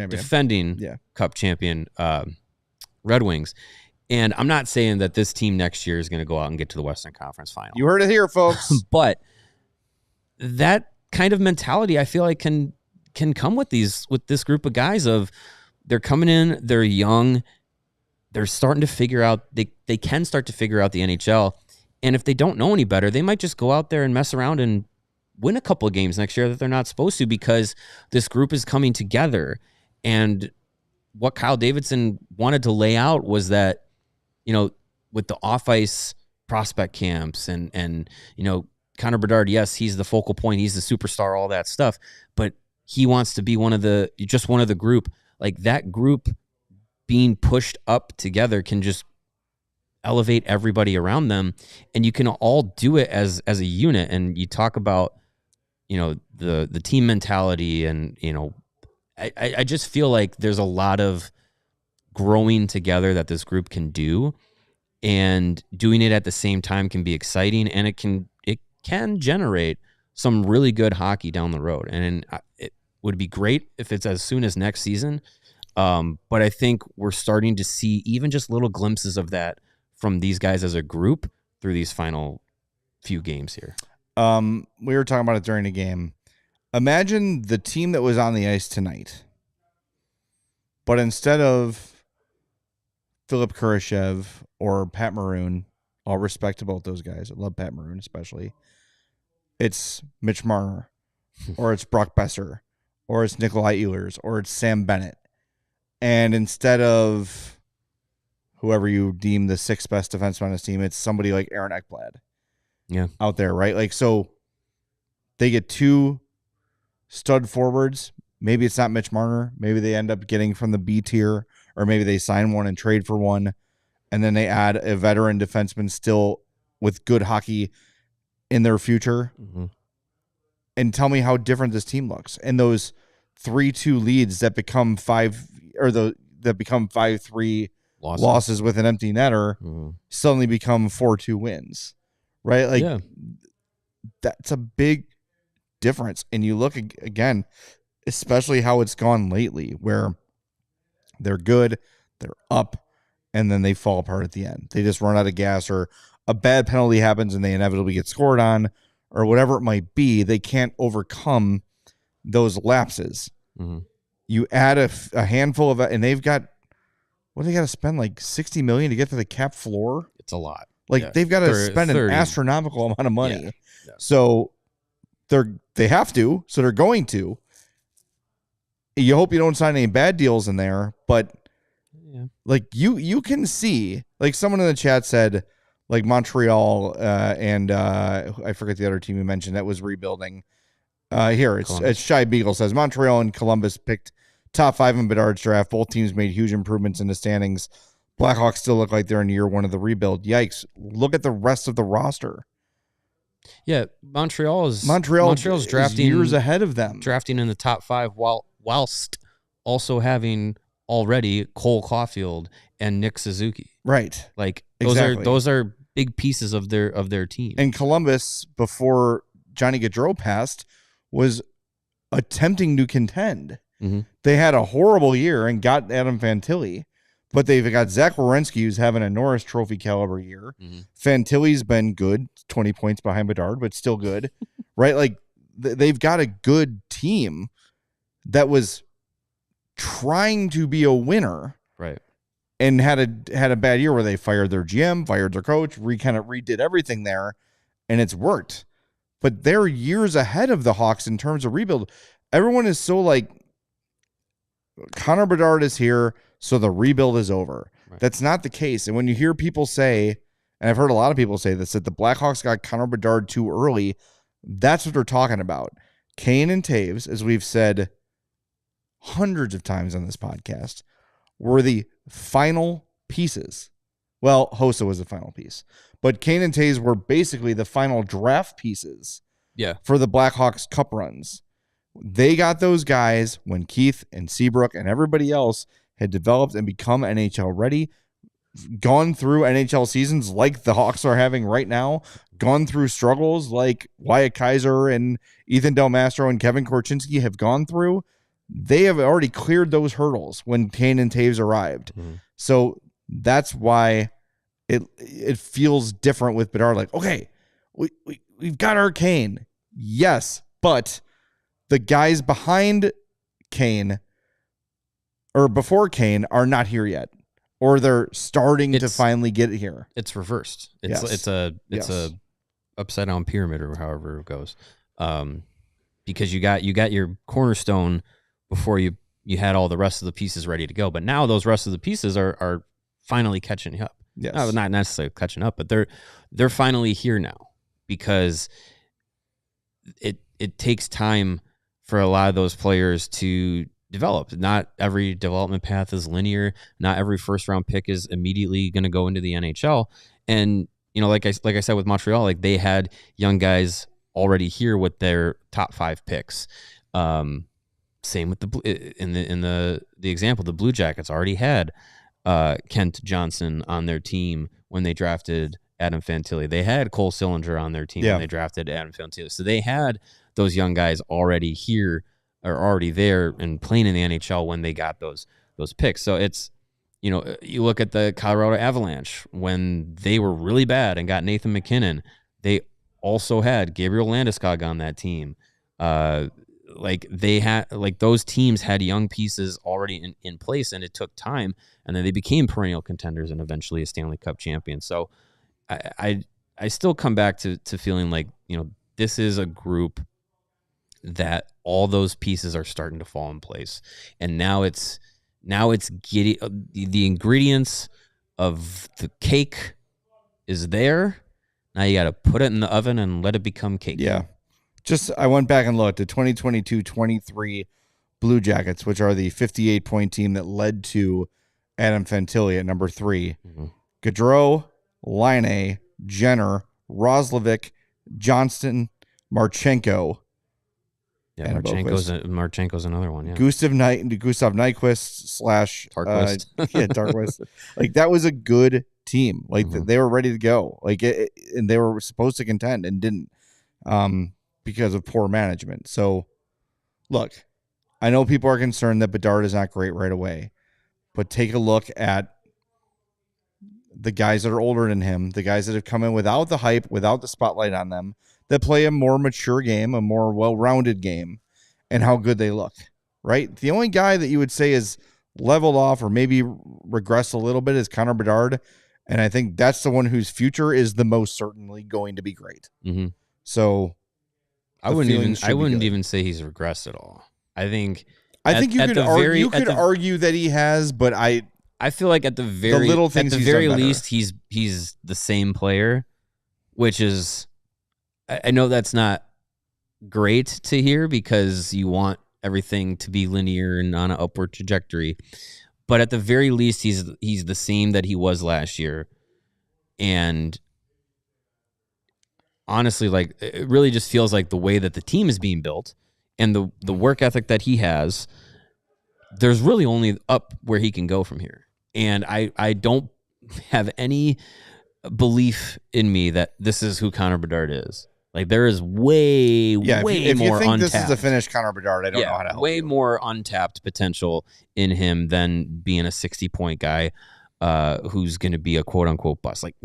defending Cup champion Red Wings. And I'm not saying that this team next year is going to go out and get to the Western Conference Final. You heard it here, folks. But that kind of mentality, I feel like can come with this group of guys of they're coming in, they're young. They're starting to figure out, they can start to figure out the NHL. And if they don't know any better, they might just go out there and mess around and win a couple of games next year that they're not supposed to because this group is coming together. And what Kyle Davidson wanted to lay out was that, with the off-ice prospect camps and Connor Bedard, yes, he's the focal point, he's the superstar, all that stuff, but he wants to be one of the group. Like that group being pushed up together can just elevate everybody around them, and you can all do it as a unit. And you talk about, the team mentality, and I just feel like there's a lot of growing together that this group can do, and doing it at the same time can be exciting, and it can generate some really good hockey down the road. And it would be great if it's as soon as next season. But I think we're starting to see even just little glimpses of that from these guys as a group through these final few games here. We were talking about it during the game. Imagine the team that was on the ice tonight, but instead of Philip Kurashev or Pat Maroon, all respect to both those guys. I love Pat Maroon especially. It's Mitch Marner, or it's Brock Besser, or it's Nikolai Ehlers, or it's Sam Bennett. And instead of whoever you deem the sixth best defenseman on this team, it's somebody like Aaron Ekblad. Yeah. Out there, right? Like, so they get two stud forwards. Maybe it's not Mitch Marner. Maybe they end up getting from the B tier, or maybe they sign one and trade for one. And then they add a veteran defenseman still with good hockey in their future. Mm-hmm. And tell me how different this team looks. And those 3-2 leads that become 5-3 losses with an empty netter suddenly become 4-2 wins, right? Like that's a big difference. And you look again, especially how it's gone lately, where they're good, they're up, and then they fall apart at the end. They just run out of gas, or a bad penalty happens and they inevitably get scored on, or whatever it might be. They can't overcome those lapses. Mm-hmm. You add a handful of, and they've got, what do they got to spend, like $60 million to get to the cap floor? It's a lot. Like they've got to spend 30. An astronomical amount of money. Yeah. So they have to, so they're going to. You hope you don't sign any bad deals in there, but like you can see, like someone in the chat said, like Montreal and I forget the other team you mentioned that was rebuilding. Here, it's Shy Beagle says Montreal and Columbus picked top 5 in Bedard's draft. Both teams made huge improvements in the standings. Blackhawks still look like they're in year 1 of the rebuild. Yikes. Look at the rest of the roster. Yeah, Montreal's drafting years ahead of them. Drafting in the top 5 whilst also having already Cole Caulfield and Nick Suzuki. Right. Like those are big pieces of their team. And Columbus, before Johnny Gaudreau passed, was attempting to contend. Mm-hmm. They had a horrible year and got Adam Fantilli, But they've got Zach Werenski, who's having a Norris Trophy caliber year. Fantilli's been good, 20 points behind Bedard, but still good, right? Like they've got a good team that was trying to be a winner, right? And had a bad year where they fired their GM, fired their coach, kind of redid everything there, and it's worked. But they're years ahead of the Hawks in terms of rebuild. Everyone is so like, Connor Bedard is here, so the rebuild is over. Right. That's not the case. And when you hear people say, and I've heard a lot of people say this, that the Blackhawks got Connor Bedard too early, that's what they're talking about. Kane and Taves, as we've said hundreds of times on this podcast, were the final pieces. Well, Hossa was the final piece, but Kane and Taves were basically the final draft pieces for the Blackhawks Cup runs. They got those guys when Keith and Seabrook and everybody else had developed and become NHL ready, gone through NHL seasons like the Hawks are having right now, gone through struggles like Wyatt Kaiser and Ethan Del Mastro and Kevin Korchinski have gone through. They have already cleared those hurdles when Kane and Taves arrived. So that's why it feels different with Bedard. Like, okay, we've got our Kane. Yes, but the guys behind Kane or before Kane are not here yet, or they're starting to finally get here. It's reversed. It's a upside down pyramid, or however it goes. Because you got your cornerstone before you had all the rest of the pieces ready to go. But now those rest of the pieces are finally catching up. Yes. No, not necessarily catching up, but they're finally here now, because it takes time for a lot of those players to develop. Not every development path is linear. Not every first round pick is immediately going to go into the NHL. And like I said with Montreal, like they had young guys already here with their top 5 picks. Same with the example, the Blue Jackets already had Kent Johnson on their team when they drafted Adam Fantilli. They had Cole Sillinger on their team when they drafted Adam Fantilli. So they had those young guys already here, or already there and playing in the NHL when they got those picks. So it's, you look at the Colorado Avalanche when they were really bad and got Nathan McKinnon. They also had Gabriel Landeskog on that team. Those teams had young pieces already in place, and it took time, and then they became perennial contenders and eventually a Stanley Cup champion. So I still come back to feeling like, this is a group that all those pieces are starting to fall in place. And now it's getting the ingredients of the cake is there. Now you got to put it in the oven and let it become cake. Yeah. I went back and looked at the 2022-23 Blue Jackets, which are the 58-point team that led to Adam Fantilli at number 3. Gaudreau, Laine, Jenner, Roslovic, Johnston, Marchenko. Yeah, Marchenko's another one. Yeah, Gustav Nyquist / Tarquist. Tarquist. Like, that was a good team. Like, they were ready to go. Like, and they were supposed to contend and didn't, because of poor management. So, look, I know people are concerned that Bedard is not great right away, but take a look at the guys that are older than him, the guys that have come in without the hype, without the spotlight on them, that play a more mature game, a more well-rounded game, and how good they look, right? The only guy that you would say is leveled off or maybe regressed a little bit is Connor Bedard, and I think that's the one whose future is the most certainly going to be great. So I wouldn't even say he's regressed at all. I think you could argue that he has, but I feel like at the very least he's the same player, which is, I know that's not great to hear because you want everything to be linear and on an upward trajectory, but at the very least he's the same that he was last year. And honestly, like, it really just feels like the way that the team is being built and the work ethic that he has, there's really only up where he can go from here. And I don't have any belief in me that this is who Connor Bedard is. Like there is way if more you think untapped. This is a finished Connor Bedard, I don't know how to help way you. more untapped potential in him than being a 60-point guy who's going to be a quote-unquote bust. Like,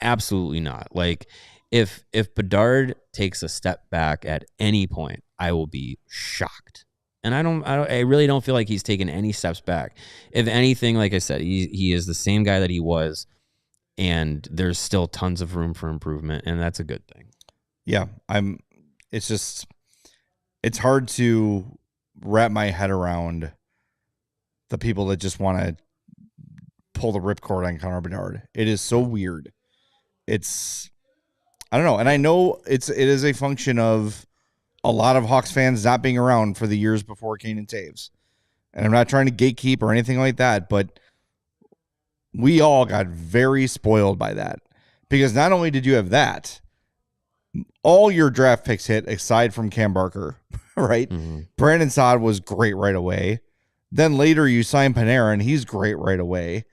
absolutely not. Like, if Bedard takes a step back at any point, I will be shocked. And I really don't feel like he's taken any steps back. If anything, like I said, he is the same guy that he was, and there's still tons of room for improvement, and that's a good thing. Yeah, it's hard to wrap my head around the people that just want to pull the ripcord on Connor Bedard. It is so weird. I don't know. And I know it is a function of a lot of Hawks fans not being around for the years before Kane and Taves. And I'm not trying to gatekeep or anything like that, but we all got very spoiled by that. Because not only did you have that, all your draft picks hit aside from Cam Barker, right? Mm-hmm. Brandon Saad was great right away. Then later you sign Panarin, he's great right away.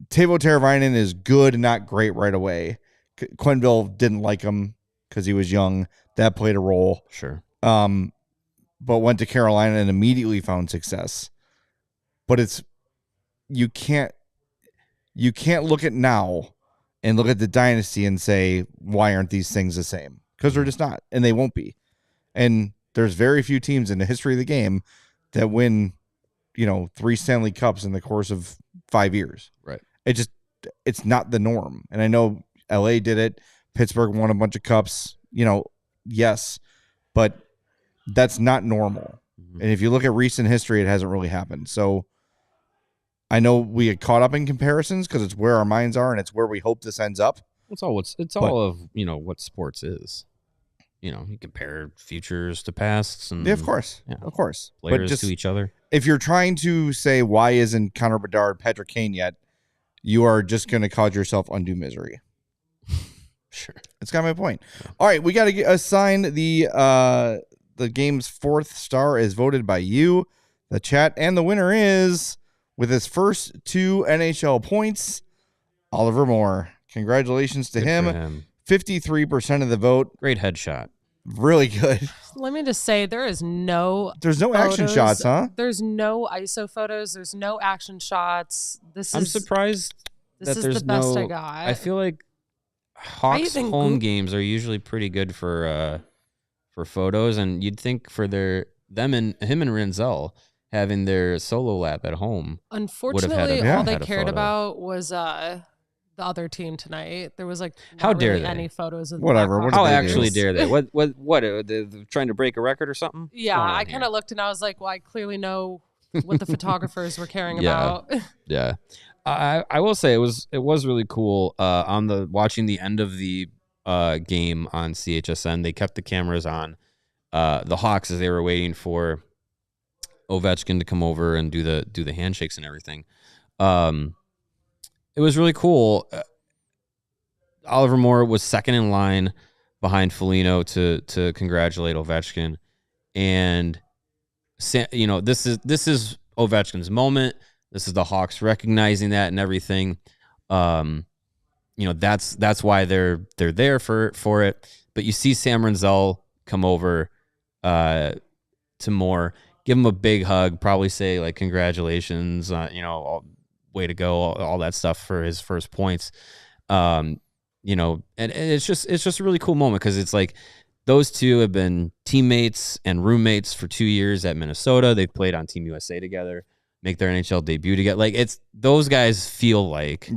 Teuvo Teravainen is good, not great right away. Quenneville didn't like him because he was young. That played a role. Sure. But went to Carolina and immediately found success. But you can't look at now and look at the dynasty and say, why aren't these things the same? Because they're just not, and they won't be. And there's very few teams in the history of the game that win, 3 Stanley Cups in the course of 5 years. Right. It's not the norm. And I know LA did it. Pittsburgh won a bunch of cups, yes, but that's not normal. Mm-hmm. And if you look at recent history, it hasn't really happened. So I know we get caught up in comparisons because it's where our minds are and it's where we hope this ends up. It's all of what sports is. You compare futures to pasts, and of course, players but just to each other. If you're trying to say why isn't Connor Bedard Patrick Kane yet, you are just going to cause yourself undue misery. Sure, that's kind of my point. All right, we got to assign the game's 4th star is voted by you, the chat, and the winner is, with his first 2 NHL points, Oliver Moore. Congratulations to him. 53% of the vote. Great headshot. Really good. Let me just say, there's no action shots, huh? There's no ISO photos. There's no action shots. I'm surprised this that is there's the best no, I got. I feel like Hawks home games are usually pretty good for photos, and you'd think for him and Renzel having their solo lap at home. Unfortunately, all they cared about was the other team tonight. There was how dare they? Any photos of whatever. How actually dare they? What? They're trying to break a record or something? Yeah, I kind of looked and I was like, well, I clearly know what the photographers were caring about. Yeah, I will say it was really cool. Watching the end of the game on CHSN, they kept the cameras on the Hawks as they were waiting for Ovechkin to come over and do the handshakes and everything. It was really cool. Oliver Moore was second in line behind Foligno to congratulate Ovechkin, and this is Ovechkin's moment. This is the Hawks recognizing that and everything. That's why they're there for it. But you see Sam Renzel come over to Moore, give him a big hug, probably say congratulations, way to go, all that stuff for his first points. And it's just a really cool moment because it's those two have been teammates and roommates for 2 years at Minnesota. They've played on Team USA together, make their NHL debut together. Those guys feel like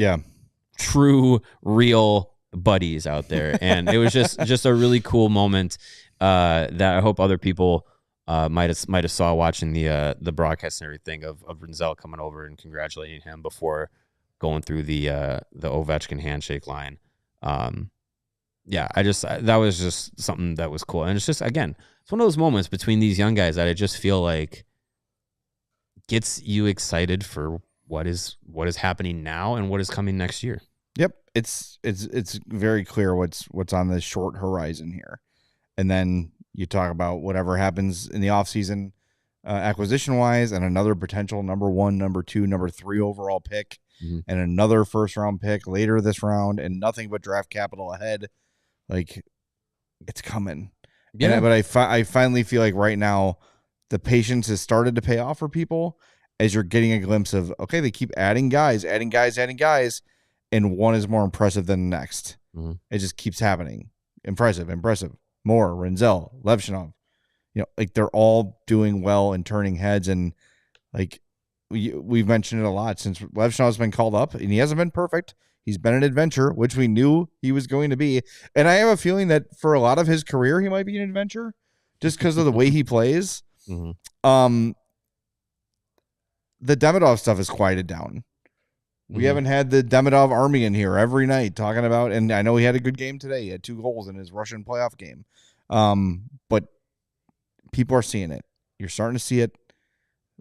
true, real buddies out there. And it was just a really cool moment that I hope other people might have saw watching the broadcast and everything of Renzel coming over and congratulating him before going through the Ovechkin handshake line. That was just something that was cool, and it's just, again, it's one of those moments between these young guys that I just feel like gets you excited for what is happening now and what is coming next year. Yep, it's very clear what's on the short horizon here, and then you talk about whatever happens in the offseason acquisition-wise and another potential number 1, number 2, number 3 overall pick, and another first-round pick later this round, and nothing but draft capital ahead. it's coming. Yeah. But I finally feel like right now the patience has started to pay off for people as you're getting a glimpse of, okay, they keep adding guys, and one is more impressive than the next. Mm-hmm. It just keeps happening. Impressive. Moore, Renzel, Levshinov. Like they're all doing well and turning heads. And like we've mentioned it a lot since Levshinov's been called up, and he hasn't been perfect. He's been an adventure, which we knew he was going to be. And I have a feeling that for a lot of his career, he might be an adventure just because of the way he plays. Mm-hmm. The Demidov stuff is quieted down. We haven't had the Demidov army in here every night talking about, and I know he had a good game today. He had 2 goals in his Russian playoff game. But people are seeing it. You're starting to see it.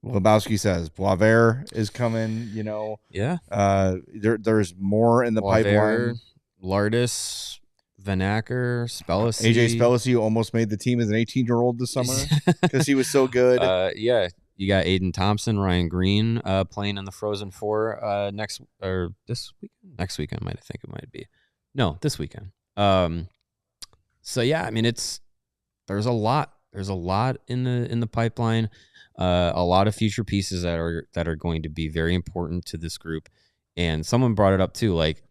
Lebowski says Boisvert is coming, Yeah. There's more in the pipeline. Lardis, Vanacker, Spellacy. AJ Spellacy almost made the team as an 18-year-old this summer because he was so good. Yeah. You got Aiden Thompson, Ryan Green playing in the Frozen Four next weekend. I think it might be. No, this weekend. So yeah, I mean there's a lot in the pipeline. A lot of future pieces that are going to be very important to this group. And someone brought it up too, like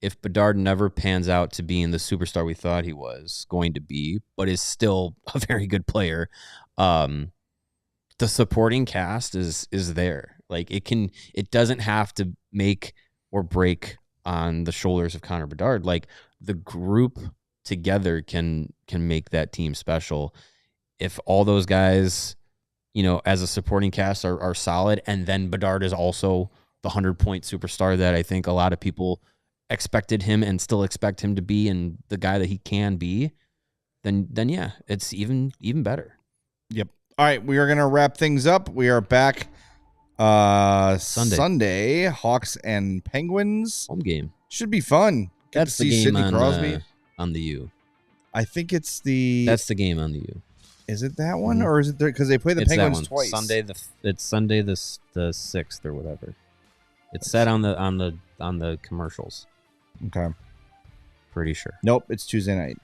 if Bedard never pans out to being the superstar we thought he was going to be, but is still a very good player, the supporting cast is there. Like it doesn't have to make or break on the shoulders of Connor Bedard. Like the group together can make that team special. If all those guys, as a supporting cast are solid, and then Bedard is also the 100-point superstar that I think a lot of people expected him and still expect him to be, and the guy that he can be, then yeah, it's even better. Yep. All right, we are going to wrap things up. We are back Sunday, Hawks and Penguins. Home game. Should be fun. That's the game Sidney Crosby on the U. I think it's That's the game on the U. Is it that one, or is it because they play the Penguins twice? It's Sunday the 6th or whatever. It's set on the commercials. Okay. Pretty sure. Nope, it's Tuesday night.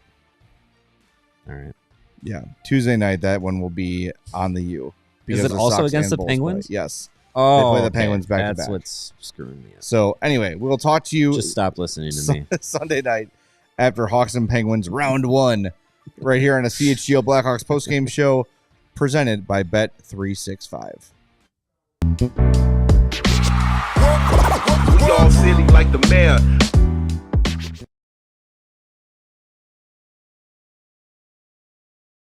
All right. Yeah, Tuesday night. That one will be on the U. Is it also against the Penguins? Yes. Oh, they play the Penguins back to back. That's what's screwing me up. So anyway, we'll talk to you. Just stop listening to me. Sunday night after Hawks and Penguins round 1. Right here on a CHGO Blackhawks postgame show presented by Bet365. We all silly like the mayor.